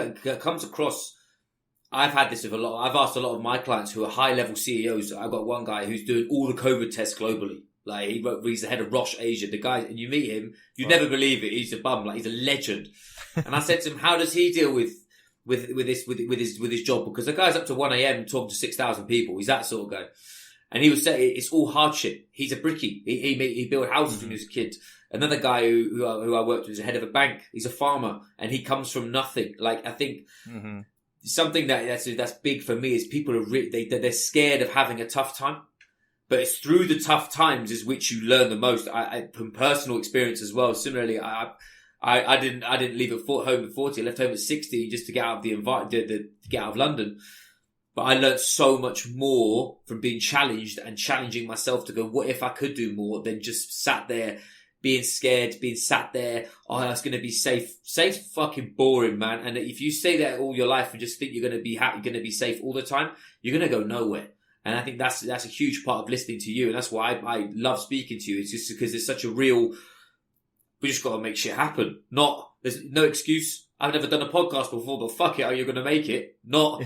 comes across. I've had this with I've asked a lot of my clients who are high-level CEOs. I've got one guy who's doing all the COVID tests globally. Like, he's the head of Roche Asia. The guy, and you meet him, you'd never believe it. He's a bum. Like, he's a legend. And I said to him, how does he deal with his job? Because the guy's up to 1 a.m. talking to 6,000 people. He's that sort of guy. And he would say it's all hardship. He's a brickie. He built houses when he was a kid. Another guy who I worked with is a head of a bank. He's a farmer, and he comes from nothing. Like, I think something that's big for me is people are they're scared of having a tough time. But it's through the tough times is which you learn the most. I from personal experience as well. Similarly, I didn't leave home at 40. I left home at 60 just to get out of to get out of London. But I learned so much more from being challenged and challenging myself to go, what if I could do more than just sat there being scared, being sat there. Oh, it's going to be safe. Safe's fucking boring, man. And if you stay there all your life and just think you're going to be happy, you're going to be safe all the time, you're going to go nowhere. And I think that's a huge part of listening to you. And that's why I love speaking to you. It's just because there's such a real, we just got to make shit happen. There's no excuse. I've never done a podcast before, but fuck it, you're going to make it. Not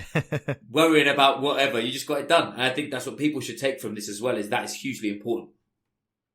worrying about whatever. You just got it done. And I think that's what people should take from this as well, is that is hugely important.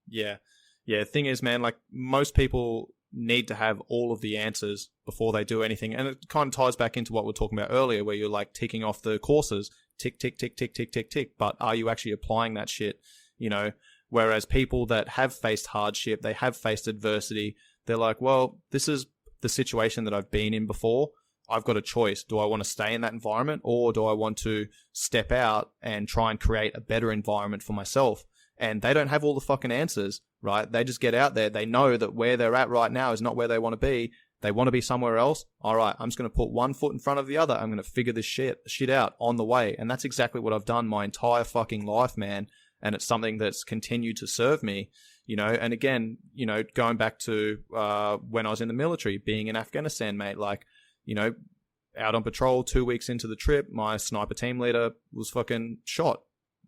Yeah. Yeah. Thing is, man, like, most people need to have all of the answers before they do anything. And it kind of ties back into what we were talking about earlier, where you're like ticking off the courses, tick, tick, tick, tick, tick, tick, tick. But are you actually applying that shit? You know, whereas people that have faced hardship, they have faced adversity, they're like, well, this is the situation that I've been in before. I've got a choice. Do I want to stay in that environment, or do I want to step out and try and create a better environment for myself? And they don't have all the fucking answers, right? They just get out there. They know that where they're at right now is not where they want to be. They want to be somewhere else. All right, I'm just going to put one foot in front of the other. I'm going to figure this shit out on the way. And that's exactly what I've done my entire fucking life, man. And it's something that's continued to serve me, you know. And again, you know, going back to when I was in the military, being in Afghanistan, mate, like, you know, out on patrol 2 weeks into the trip, my sniper team leader was fucking shot.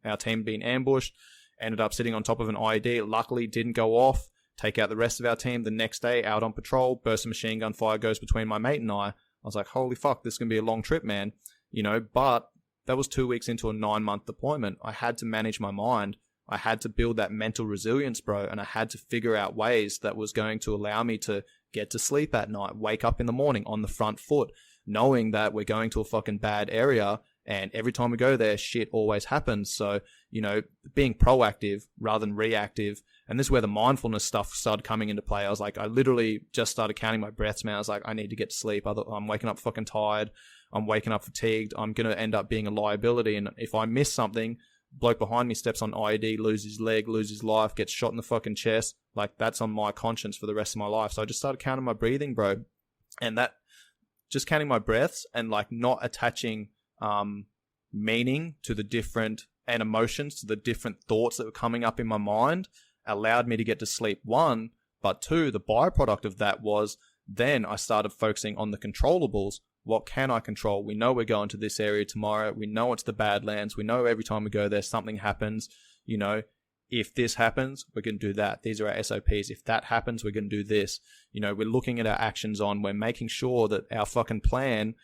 Our team being ambushed, ended up sitting on top of an IED. Luckily, didn't go off. Take out the rest of our team. The next day, out on patrol, burst of machine gun fire goes between my mate and I was like, holy fuck, this is going to be a long trip, man. You know, but that was 2 weeks into a 9-month deployment. I had to manage my mind. I had to build that mental resilience, bro. And I had to figure out ways that was going to allow me to get to sleep at night, wake up in the morning on the front foot, knowing that we're going to a fucking bad area. And every time we go there, shit always happens. So, you know, being proactive rather than reactive. And this is where the mindfulness stuff started coming into play. I was like, I literally just started counting my breaths, man. I was like, I need to get to sleep. I'm waking up fucking tired. I'm waking up fatigued. I'm going to end up being a liability. And if I miss something, bloke behind me steps on IED, loses his leg, loses his life, gets shot in the fucking chest. Like, that's on my conscience for the rest of my life. So I just started counting my breathing, bro. And that, just counting my breaths and like not attaching meaning to the different and emotions to the different thoughts that were coming up in my mind allowed me to get to sleep, one. But two, the byproduct of that was then I started focusing on the controllables. What can I control? We know we're going to this area tomorrow. We know it's the Badlands. We know every time we go there, something happens. You know, if this happens, we're going to do that. These are our SOPs. If that happens, we're going to do this. You know, we're looking at our actions on. We're making sure that our fucking plan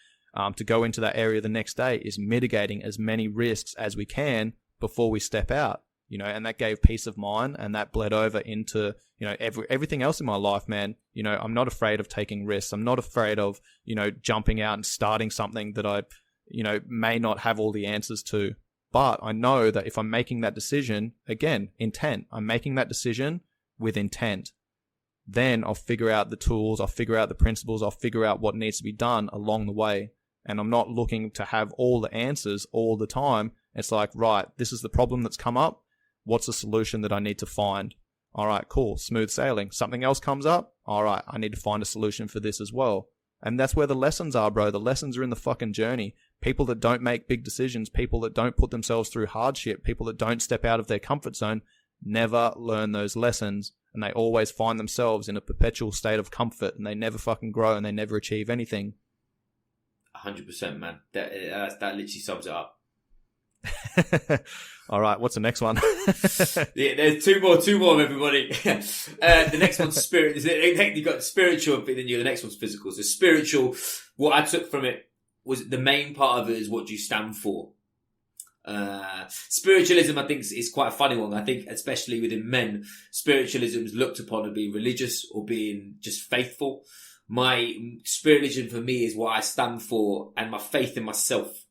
to go into that area the next day is mitigating as many risks as we can before we step out. You know, and that gave peace of mind, and that bled over into, you know, everything else in my life, man. You know, I'm not afraid of taking risks. I'm not afraid of, you know, jumping out and starting something that I, you know, may not have all the answers to. But I know that if I'm making that decision, again, intent, I'm making that decision with intent. Then I'll figure out the tools, I'll figure out the principles, I'll figure out what needs to be done along the way. And I'm not looking to have all the answers all the time. It's like, right, this is the problem that's come up. What's the solution that I need to find? All right, cool. Smooth sailing. Something else comes up. All right, I need to find a solution for this as well. And that's where the lessons are, bro. The lessons are in the fucking journey. People that don't make big decisions, people that don't put themselves through hardship, people that don't step out of their comfort zone, never learn those lessons. And they always find themselves in a perpetual state of comfort, and they never fucking grow, and they never achieve anything. 100%, man. That literally sums it up. All right, what's the next one? Yeah, there's two more, everybody. The next one's spirit. You got spiritual, but then the next one's physical. So spiritual, what I took from it was the main part of it is what do you stand for. Spiritualism, I think, is quite a funny one. I think, especially within men, spiritualism is looked upon as being religious or being just faithful. My spiritualism for me is what I stand for and my faith in myself.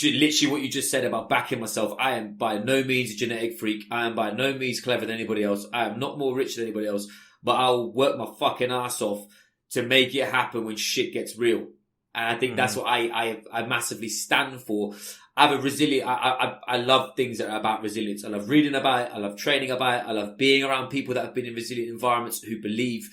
Literally what you just said about backing myself. I am by no means a genetic freak. I am by no means clever than anybody else. I am not more rich than anybody else, but I'll work my fucking ass off to make it happen when shit gets real. And I think that's what I massively stand for. I'm a resilient. I love things that are about resilience. I love reading about it. I love training about it. I love being around people that have been in resilient environments who believe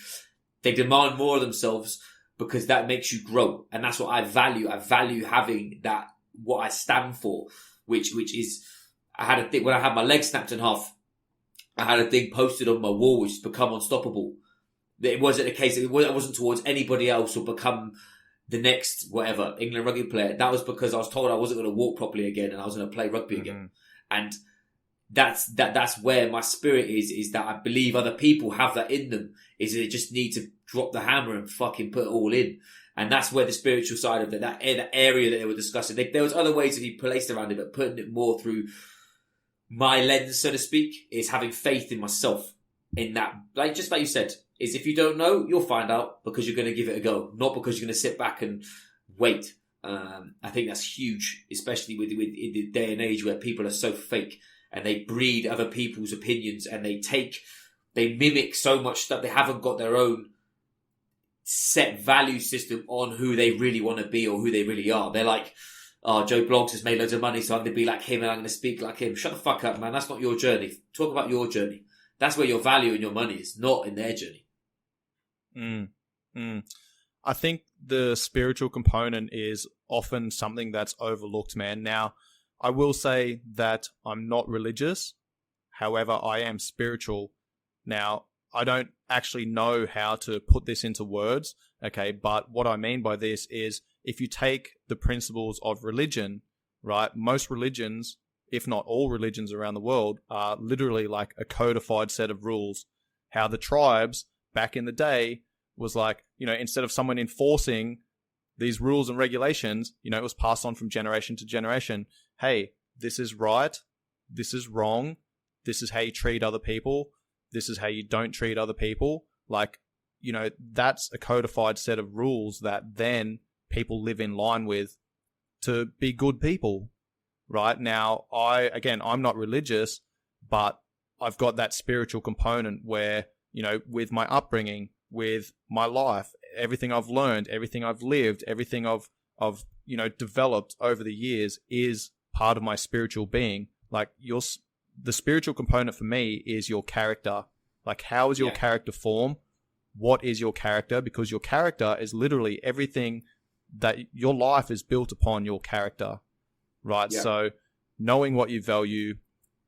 they demand more of themselves because that makes you grow. And that's what I value. I value having that, what I stand for, which is, I had a thing when I had my leg snapped in half. I had a thing posted on my wall, which is become unstoppable. It wasn't a case. It wasn't towards anybody else or become the next whatever England rugby player. That was because I was told I wasn't going to walk properly again and I was going to play rugby again. And that's where my spirit is that I believe other people have that in them. Is they just need to drop the hammer and fucking put it all in. And that's where the spiritual side of that area that they were discussing. There was other ways to be placed around it, but putting it more through my lens, so to speak, is having faith in myself. In that, like just like you said, is if you don't know, you'll find out because you're going to give it a go, not because you're going to sit back and wait. I think that's huge, especially with in the day and age where people are so fake and they breed other people's opinions and they mimic so much stuff. They haven't got their own set value system on who they really want to be or who they really are. They're like, oh, Joe Bloggs has made loads of money, so I'm going to be like him and I'm going to speak like him. Shut the fuck up, man. That's not your journey. Talk about your journey. That's where your value and your money is, not in their journey. I think the spiritual component is often something that's overlooked, man. Now, I will say that I'm not religious. However, I am spiritual. Now, I don't actually know how to put this into words, okay? But what I mean by this is if you take the principles of religion, right? Most religions, if not all religions around the world, are literally like a codified set of rules. How the tribes back in the day was like, you know, instead of someone enforcing these rules and regulations, you know, it was passed on from generation to generation. Hey, this is right. This is wrong. This is how you treat other people. This is how you don't treat other people. Like, you know, that's a codified set of rules that then people live in line with to be good people. Right now, I'm not religious, but I've got that spiritual component where, you know, with my upbringing, with my life, everything I've learned, everything I've lived, everything I've developed over the years is part of my spiritual being. Like the spiritual component for me is your character. Like, how is your character form? What is your character? Because your character is literally everything that your life is built upon your character, right? Yeah. So knowing what you value,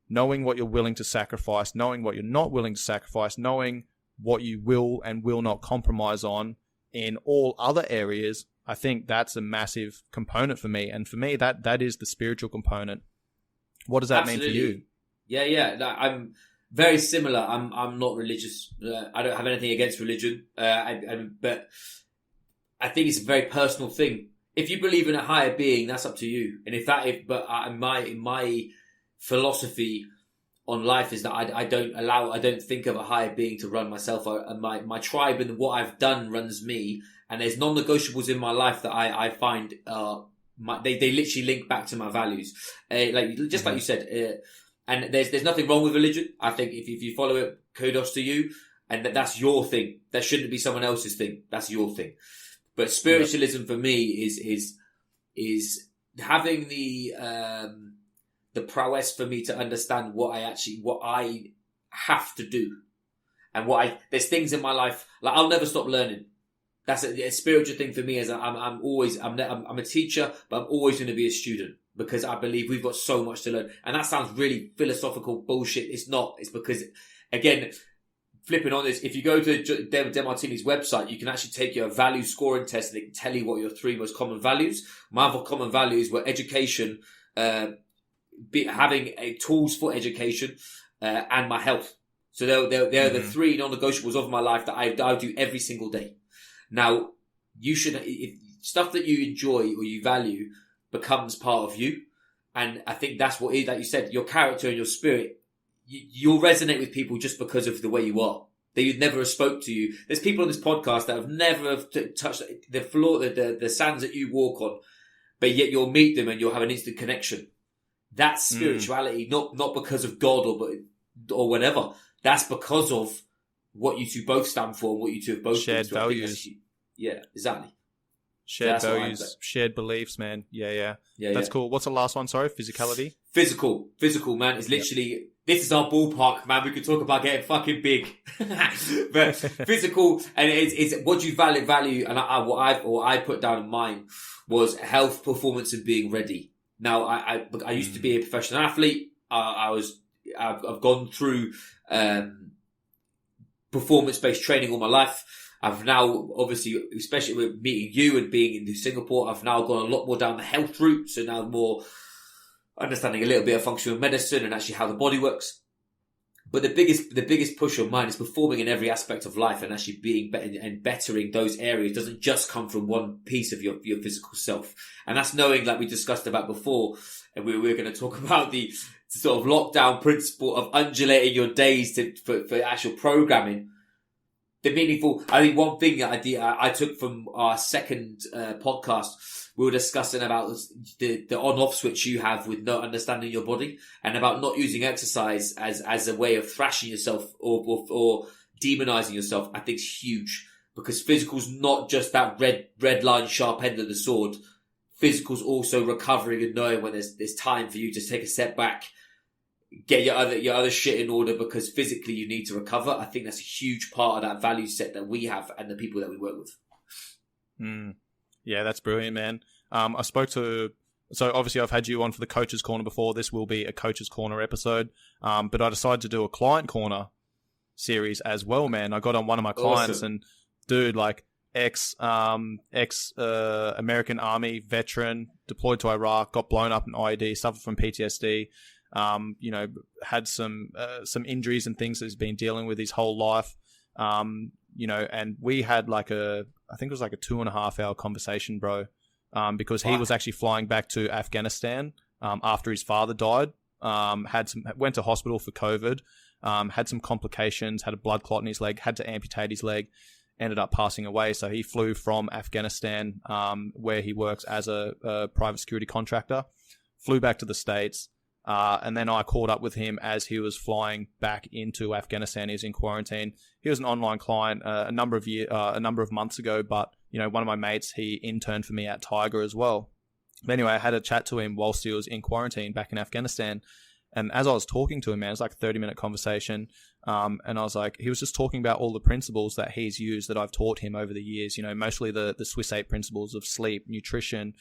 knowing what you're willing to sacrifice, knowing what you're not willing to sacrifice, knowing what you will and will not compromise on in all other areas, I think that's a massive component for me. And for me, that is the spiritual component. What does that mean for you? Yeah. I'm very similar. I'm not religious. I don't have anything against religion. But I think it's a very personal thing. If you believe in a higher being, that's up to you. And my philosophy on life is that I don't think of a higher being to run myself. My tribe and what I've done runs me. And there's non-negotiables in my life that I find they literally link back to my values. Like you said. And there's nothing wrong with religion. I think if you follow it, kudos to you. And that's your thing. That shouldn't be someone else's thing. That's your thing. But spiritualism for me is having the prowess for me to understand what I have to do. And there's things in my life, like I'll never stop learning. That's a spiritual thing for me. Is I'm a teacher, but I'm always going to be a student. Because I believe we've got so much to learn. And that sounds really philosophical bullshit. It's not. It's because, again, flipping on this, if you go to Demartini's website, you can actually take your value scoring test and it can tell you what your 3 most common values. My other common values were education, having tools for education, and my health. So they're the 3 non-negotiables of my life that I do every single day. Now, you should, stuff that you enjoy or you value becomes part of you. And I think that's what like you said, your character and your spirit, you'll resonate with people just because of the way you are. They never have spoke to you. There's people on this podcast that have never touched the floor, the sands that you walk on, but yet you'll meet them and you'll have an instant connection. That's spirituality, not because of God or whatever. That's because of what you two both stand for and what you two have both shared values. Yeah, exactly. Shared values, shared beliefs, man. Yeah. That's cool. What's the last one? Sorry, physicality? Physical, man. It's literally, this is our ballpark, man. We could talk about getting fucking big. But physical, and it's what you value. And what I put down in mine was health, performance, and being ready. Now, I used to be a professional athlete. I've gone through, performance-based training all my life. I've now, obviously, especially with meeting you and being in Singapore, I've now gone a lot more down the health route. So now more understanding a little bit of functional medicine and actually how the body works. But the biggest push of mine is performing in every aspect of life and actually being better and bettering those areas doesn't just come from one piece of your physical self. And that's knowing, like we discussed about before, and we're going to talk about the sort of lockdown principle of undulating your days for actual programming. The meaningful, I think one thing that I took from our second podcast, we were discussing about the on-off switch you have with not understanding your body and about not using exercise as a way of thrashing yourself or demonizing yourself. I think it's huge because physical's not just that red line sharp end of the sword. Physical's also recovering and knowing when there's time for you to take a step back, get your other shit in order because physically you need to recover. I think that's a huge part of that value set that we have and the people that we work with. Yeah, that's brilliant, man. So obviously I've had you on for the Coach's Corner before. This will be a Coach's Corner episode. But I decided to do a Client Corner series as well, man. I got on one of my clients and dude, like American Army veteran, deployed to Iraq, got blown up in IED, suffered from PTSD. Had some injuries and things that he's been dealing with his whole life. And we had I think it was like a 2.5 hour conversation, bro. Because he was actually flying back to Afghanistan, after his father died. Went to hospital for COVID, had some complications, had a blood clot in his leg, had to amputate his leg, ended up passing away. So he flew from Afghanistan, where he works as a private security contractor, flew back to the States. And then I caught up with him as he was flying back into Afghanistan. He was in quarantine. He was an online client a number of months ago. But one of my mates, he interned for me at Tiger as well. But anyway, I had a chat to him whilst he was in quarantine back in Afghanistan. And as I was talking to him, man, it was like a 30-minute conversation. And I was like, he was just talking about all the principles that he's used that I've taught him over the years, you know, mostly the Swiss 8 principles of sleep, nutrition,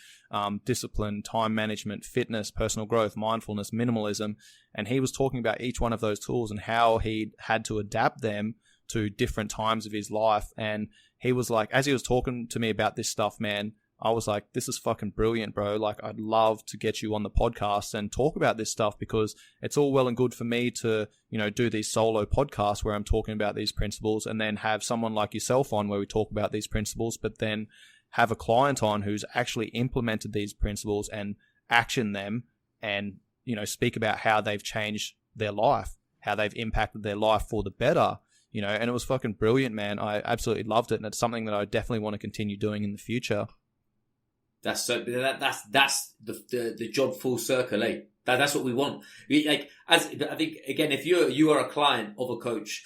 discipline, time management, fitness, personal growth, mindfulness, minimalism. And he was talking about each one of those tools and how he had to adapt them to different times of his life. And he was like, as he was talking to me about this stuff, man, I was like, this is fucking brilliant, bro. Like, I'd love to get you on the podcast and talk about this stuff, because it's all well and good for me to, you know, do these solo podcasts where I'm talking about these principles and then have someone like yourself on where we talk about these principles, but then have a client on who's actually implemented these principles and action them and, you know, speak about how they've changed their life, how they've impacted their life for the better, you know, and it was fucking brilliant, man. I absolutely loved it. And it's something that I definitely want to continue doing in the future. That's the job full circle, eh? That's what we want. I think again, if you are a client of a coach,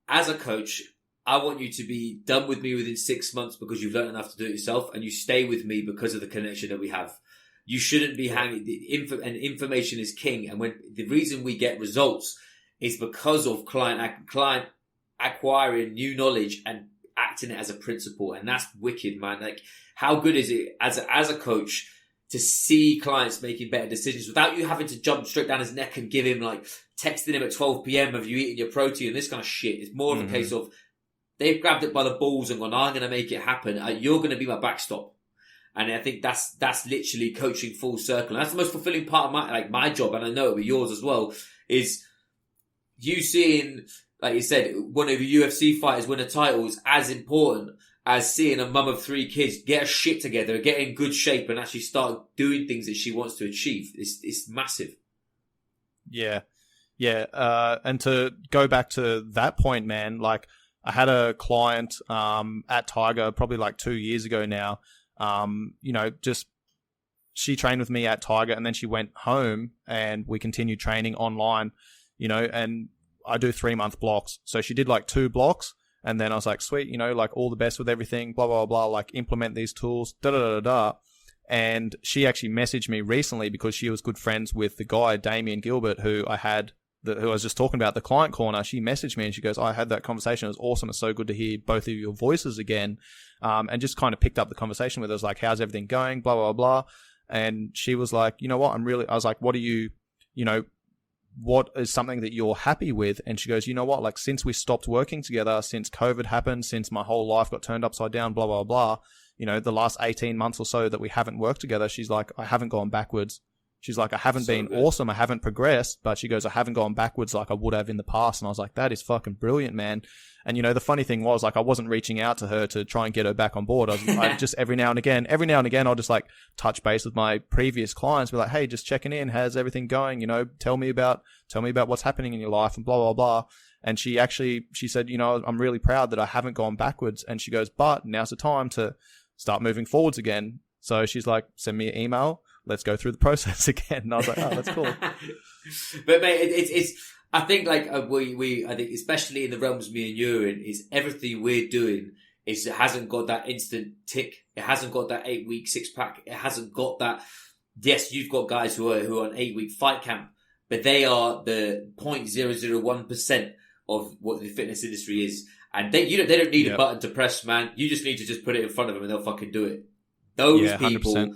as a coach, I want you to be done with me within 6 months because you've learned enough to do it yourself, and you stay with me because of the connection that we have. You shouldn't be hanging. And information is king. And when the reason we get results is because of client acquiring new knowledge and acting it as a principle, and that's wicked, man. Like, how good is it as a coach to see clients making better decisions without you having to jump straight down his neck and give him, like, texting him at 12 p.m. have you eaten your protein and this kind of shit. It's more of a case of they've grabbed it by the balls and gone, I'm going to make it happen. You're going to be my backstop. And I think that's literally coaching full circle. And that's the most fulfilling part of my job, and I know it with yours as well, is you seeing, like you said, one of the UFC fighters win a title is as important as seeing a mum of 3 kids get her shit together, get in good shape, and actually start doing things that she wants to achieve. It's massive. Yeah. Yeah. And to go back to that point, man, like, I had a client at Tiger probably like 2 years ago now. You know, just she trained with me at Tiger, and then she went home and we continued training online, you know, and I do 3-month blocks. So she did like 2 blocks, and then I was like, sweet, you know, like, all the best with everything, blah, blah, blah, like, implement these tools, da, da, da, da. And she actually messaged me recently because she was good friends with the guy, Damien Gilbert, who I was just talking about, the client corner. She messaged me and she goes, I had that conversation. It was awesome. It's so good to hear both of your voices again. And just kind of picked up the conversation with us, like, how's everything going? Blah, blah, blah. And she was like, you know what? I was like, what are you, you know, what is something that you're happy with? And she goes, you know what? Like, since we stopped working together, since COVID happened, since my whole life got turned upside down, blah, blah, blah, you know, the last 18 months or so that we haven't worked together, she's like, I haven't gone backwards. She's like, I haven't been awesome. I haven't progressed, but she goes, I haven't gone backwards like I would have in the past. And I was like, that is fucking brilliant, man. And, you know, the funny thing was, like, I wasn't reaching out to her to try and get her back on board. I just every now and again, I'll just like touch base with my previous clients, be like, hey, just checking in. How's everything going? You know, tell me about what's happening in your life and blah, blah, blah. And she said, you know, I'm really proud that I haven't gone backwards. And she goes, but now's the time to start moving forwards again. So she's like, send me an email. Let's go through the process again. And I was like, oh, that's cool. But mate, it's I think, like, I think especially in the realms of me and you in, is everything we're doing is, it hasn't got that instant tick. It hasn't got that 8-week 6-pack. It hasn't got that. Yes, you've got guys who are on 8-week fight camp, but they are the 0.001% of what the fitness industry is. And they don't need a button to press, man. You just need to just put it in front of them and they'll fucking do it. Those people 100%.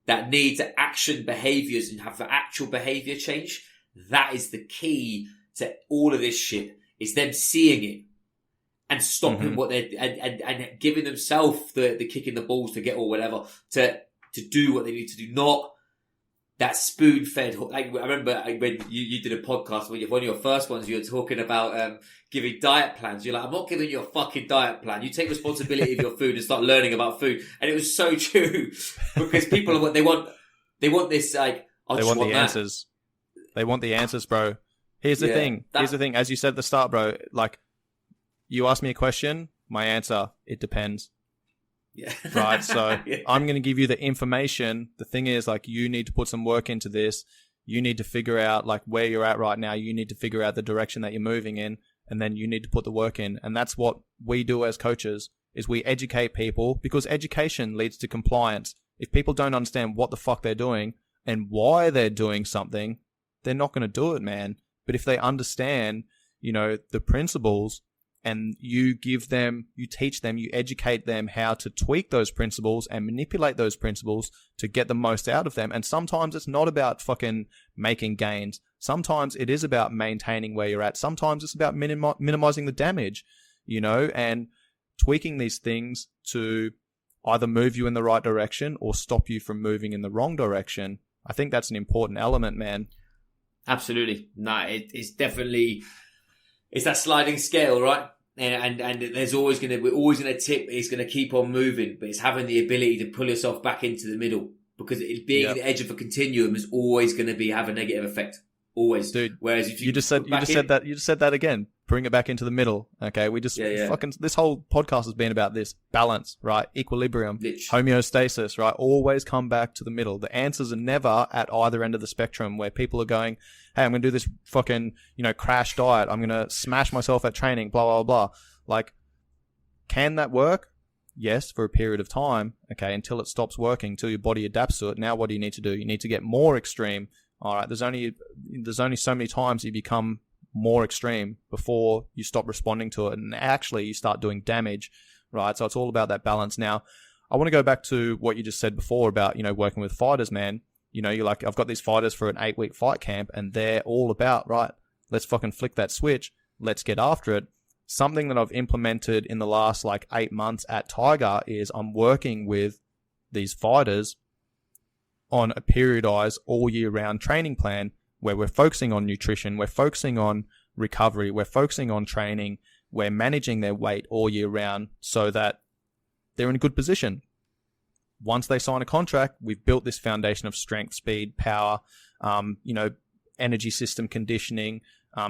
That need to action behaviors and have actual behavior change, that is the key to all of this shit, is them seeing it and stopping what they're, and giving themselves the kick in the balls to get, or whatever, to do what they need to do, not that spoon-fed. Like, I remember when you did a podcast, one of your first ones, you were talking about giving diet plans. You're like, I'm not giving you a fucking diet plan. You take responsibility of your food and start learning about food. And it was so true, because people are what they want this, like, they want the answers. They want the answers, bro. Here's the thing. As you said at the start, bro, like, you ask me a question, my answer, it depends. Yeah. Right. So I'm going to give you the information. The thing is, like, you need to put some work into this. You need to figure out, like, where you're at right now. You need to figure out the direction that you're moving in, and then you need to put the work in. And that's what we do as coaches, is we educate people, because education leads to compliance. If people don't understand what the fuck they're doing and why they're doing something, they're not going to do it, man. But if they understand, the principles, and you give them, you teach them, you educate them how to tweak those principles and manipulate those principles to get the most out of them. And sometimes it's not about fucking making gains. Sometimes it is about maintaining where you're at. Sometimes it's about minimizing the damage, and tweaking these things to either move you in the right direction or stop you from moving in the wrong direction. I think that's an important element, man. Absolutely. No, it's definitely, it's that sliding scale, right? And we're always going to tip. It's going to keep on moving, but it's having the ability to pull yourself back into the middle, because being at the edge of a continuum is always going to have a negative effect. Always, dude. Whereas if you just said that again. Bring it back into the middle. Okay, we just fucking, this whole podcast has been about this balance, right? Equilibrium, homeostasis, right? Always come back to the middle. The answers are never at either end of the spectrum, where people are going, hey, I'm going to do this fucking, crash diet. I'm going to smash myself at training, blah, blah, blah. Like, can that work? Yes, for a period of time. Okay, until it stops working, until your body adapts to it. Now what do you need to do? You need to get more extreme. All right, there's only so many times you become more extreme before you stop responding to it, and actually you start doing damage, right? So it's all about that balance. Now, I want to go back to what you just said before about, working with fighters, man. You're like, I've got these fighters for an 8-week fight camp, and they're all about, right, let's fucking flick that switch. Let's get after it. Something that I've implemented in the last 8 months at Tiger is I'm working with these fighters on a periodized all year round training plan, where we're focusing on nutrition, we're focusing on recovery, we're focusing on training, we're managing their weight all year round so that they're in a good position. Once they sign a contract, we've built this foundation of strength, speed, power, energy system conditioning,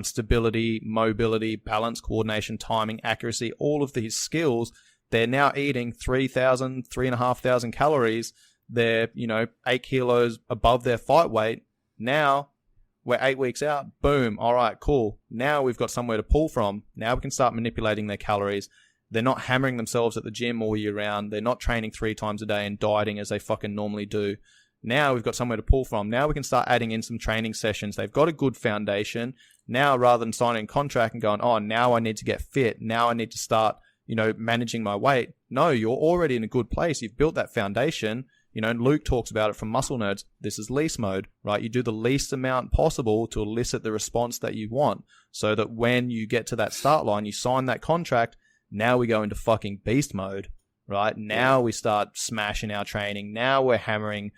stability, mobility, balance, coordination, timing, accuracy, all of these skills. They're now eating 3,500 calories. They're, 8 kilos above their fight weight. Now, we're 8 weeks out. Boom. All right, cool. Now we've got somewhere to pull from. Now we can start manipulating their calories. They're not hammering themselves at the gym all year round. They're not training 3 times a day and dieting as they fucking normally do. Now we've got somewhere to pull from. Now we can start adding in some training sessions. They've got a good foundation. Now, rather than signing a contract and going, oh, now I need to get fit. Now I need to start, managing my weight. No, you're already in a good place. You've built that foundation. And Luke talks about it from Muscle Nerds. This is least mode, right? You do the least amount possible to elicit the response that you want, so that when you get to that start line, you sign that contract. Now we go into fucking beast mode, right? Now we start smashing our training. Now we're hammering,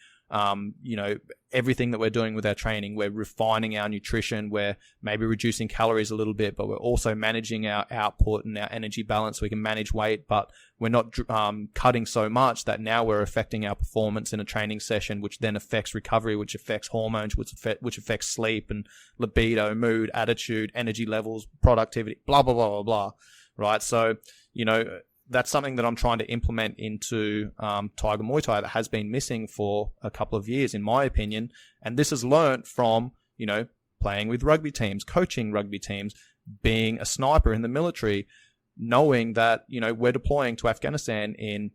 everything that we're doing with our training. We're refining our nutrition. We're maybe reducing calories a little bit, but we're also managing our output and our energy balance so we can manage weight, but we're not cutting so much that now we're affecting our performance in a training session, which then affects recovery, which affects hormones, which affects sleep and libido, mood, attitude, energy levels, productivity, blah, blah, blah, blah, blah, right? So, that's something that I'm trying to implement into Tiger Muay Thai that has been missing for a couple of years, in my opinion. And this is learnt from, playing with rugby teams, coaching rugby teams, being a sniper in the military, knowing that, we're deploying to Afghanistan in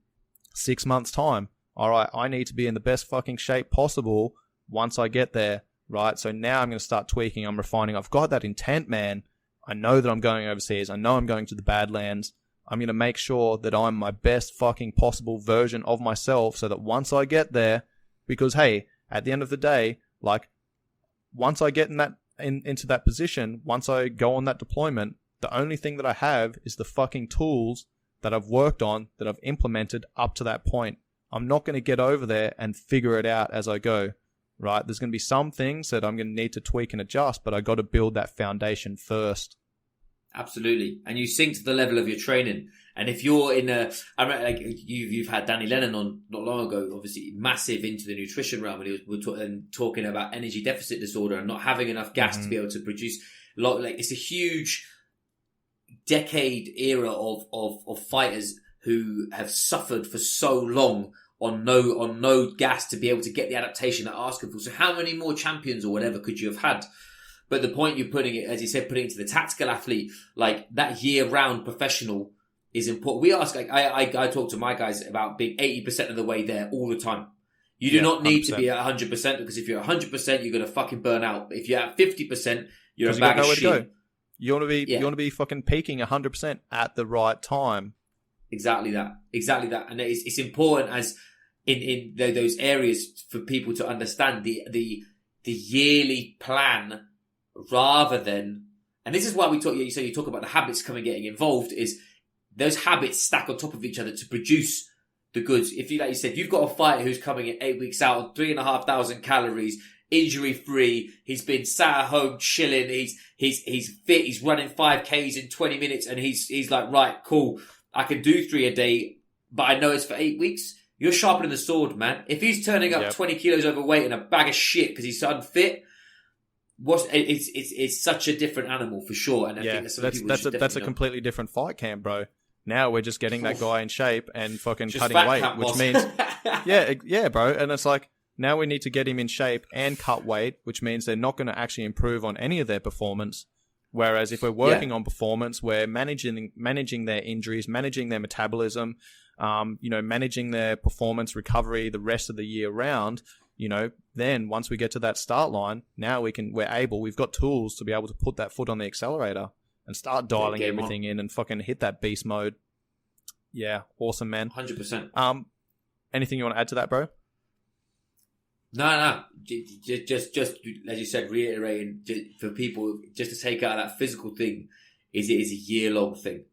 6 months' time. All right, I need to be in the best fucking shape possible once I get there, right? So now I'm going to start tweaking, I'm refining. I've got that intent, man. I know that I'm going overseas. I know I'm going to the Badlands. I'm going to make sure that I'm my best fucking possible version of myself, so that once I get there, because hey, at the end of the day, once I get into that position, once I go on that deployment, the only thing that I have is the fucking tools that I've worked on, that I've implemented up to that point. I'm not going to get over there and figure it out as I go, right? There's going to be some things that I'm going to need to tweak and adjust, but I got to build that foundation first. Absolutely. And you sink to the level of your training. And if you're in I remember, you've had Danny Lennon on not long ago, obviously massive into the nutrition realm, and he was talking about energy deficit disorder and not having enough gas to be able to produce it's a huge decade era of fighters who have suffered for so long on no gas to be able to get the adaptation they're asking for. So how many more champions or whatever could you have had? But the point you're putting it, as you said, putting it to the tactical athlete, that year-round professional is important. We ask, I talk to my guys about being 80% of the way there all the time. You do not need 100%. to be at 100% because if you're at 100%, you're going to fucking burn out. But if you're at 50%, you're a you bag got of nowhere to go. shit. You want to be fucking peaking 100% at the right time. Exactly that. And it's important as in those areas for people to understand the yearly plan rather than, and this is why you talk about the habits getting involved, is those habits stack on top of each other to produce the goods. If you, like you said, you've got a fighter who's coming in 8 weeks out on 3,500 calories, injury free. He's been sat at home chilling. He's fit. He's running 5Ks in 20 minutes, and he's like, right, cool. I can do 3 a day, but I know it's for 8 weeks. You're sharpening the sword, man. If he's turning up 20 kilos overweight and a bag of shit because he's unfit, it's such a different animal for sure. And I think that's a completely different fight camp, bro. Now we're just getting that guy in shape and fucking just cutting weight, which means, yeah, bro. And it's like, now we need to get him in shape and cut weight, which means they're not going to actually improve on any of their performance. Whereas if we're working on performance, we're managing their injuries, managing their metabolism, managing their performance recovery the rest of the year round. Then once we get to that start line, now we've got tools to be able to put that foot on the accelerator and start dialing everything in and fucking hit that beast mode. Yeah, awesome, man. 100%. Anything you want to add to that, bro? No. Just as you said, reiterating for people just to take out that physical thing it is a year-long thing,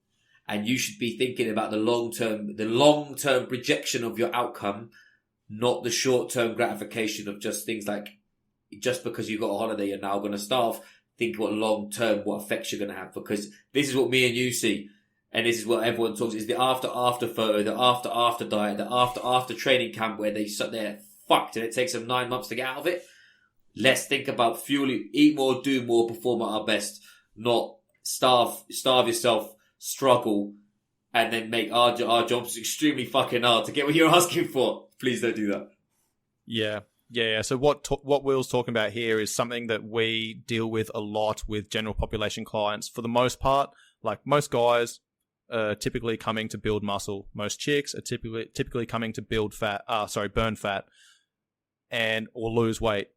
and you should be thinking about the long-term projection of your outcome, not the short-term gratification of just things like just because you got a holiday you're now going to starve. Think what long-term what effects you're going to have, because this is what me and you see. And this is what everyone talks is the after photo, the after diet, the after training camp where they sit there fucked and it takes them 9 months to get out of it. Let's think about eat more, do more, perform at our best, not starve yourself, struggle, and then make our jobs extremely fucking hard to get what you're asking for. Please don't do that. Yeah. So what Will's talking about here is something that we deal with a lot with general population clients. For the most part, like most guys are typically coming to build muscle. Most chicks are typically coming to burn fat or lose weight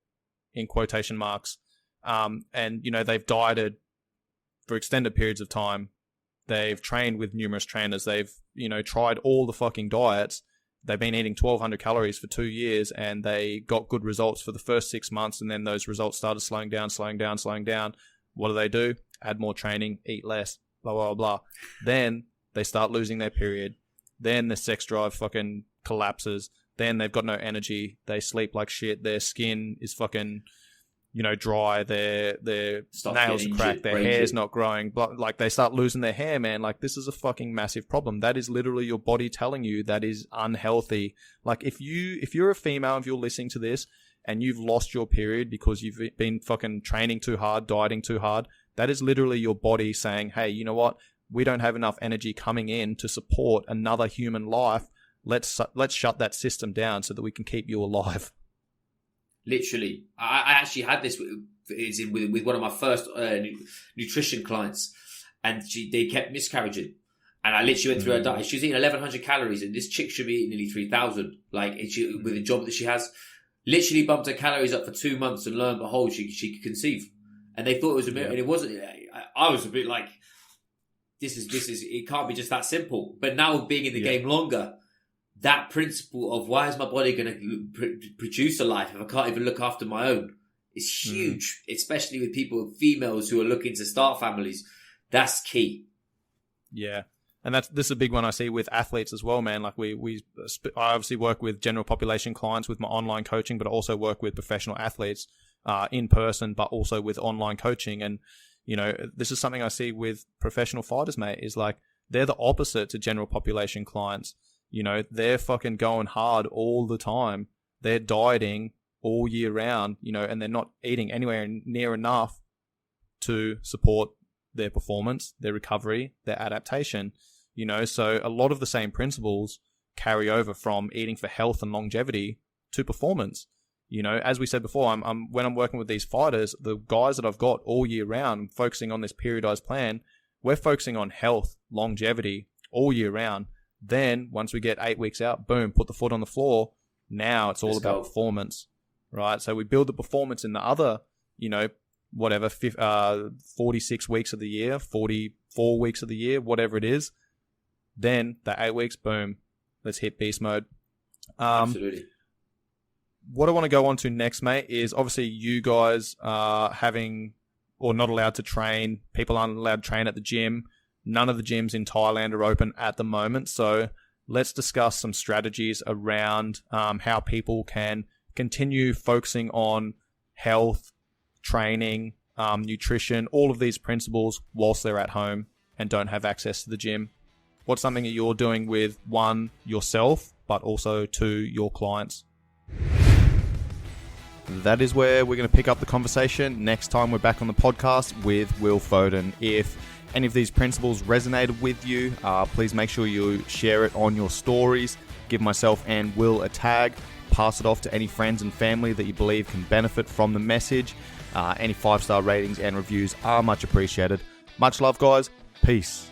in quotation marks. And they've dieted for extended periods of time. They've trained with numerous trainers. They've, tried all the fucking diets. They've been eating 1,200 calories for 2 years and they got good results for the first 6 months. And then those results started slowing down. What do? Add more training, eat less, blah, blah, blah. Then they start losing their period. Then the sex drive fucking collapses. Then they've got no energy. They sleep like shit. Their skin is fucking, dry. Their nails are cracked. Their hair's not growing. Like they start losing their hair, man. Like this is a fucking massive problem. That is literally your body telling you that is unhealthy. Like if you're a female, if you're listening to this and you've lost your period because you've been fucking training too hard, dieting too hard, that is literally your body saying, hey, you know what? We don't have enough energy coming in to support another human life. Let's shut that system down so that we can keep you alive. Literally, I actually had this with one of my first nutrition clients, and they kept miscarriaging, and I literally went through her diet. She was eating 1,100 calories, and this chick should be eating nearly 3,000. Like with the job that she has, literally bumped her calories up for 2 months, and lo and behold, she could conceive. And they thought it was a miracle, and it wasn't. I was a bit like, this is it can't be just that simple. But now being in the game longer, that principle of why is my body going to produce a life if I can't even look after my own is huge, especially with females who are looking to start families. That's key. Yeah. And this is a big one I see with athletes as well, man. Like I obviously work with general population clients with my online coaching, but I also work with professional athletes in person, but also with online coaching. And, this is something I see with professional fighters, mate, is like they're the opposite to general population clients. They're fucking going hard all the time. They're dieting all year round, and they're not eating anywhere near enough to support their performance, their recovery, their adaptation, so a lot of the same principles carry over from eating for health and longevity to performance. As we said before, when I'm working with these fighters, the guys that I've got all year round, focusing on this periodized plan, we're focusing on health, longevity all year round. Then once we get 8 weeks out, boom, put the foot on the floor. Now it's all Let's about go. performance, right? So we build the performance in the other, 46 weeks of the year, 44 weeks of the year, whatever it is. Then the 8 weeks, boom, let's hit beast mode. Absolutely. What I want to go on to next, mate, is obviously you guys are having or not allowed to train. People aren't allowed to train at the gym. None of the gyms in Thailand are open at the moment. So let's discuss some strategies around how people can continue focusing on health, training, nutrition, all of these principles whilst they're at home and don't have access to the gym. What's something that you're doing with, one, yourself, but also two, your clients? That is where we're going to pick up the conversation next time we're back on the podcast with Will Foden. If any of these principles resonated with you, please make sure you share it on your stories. Give myself and Will a tag. Pass it off to any friends and family that you believe can benefit from the message. Any 5-star ratings and reviews are much appreciated. Much love, guys. Peace.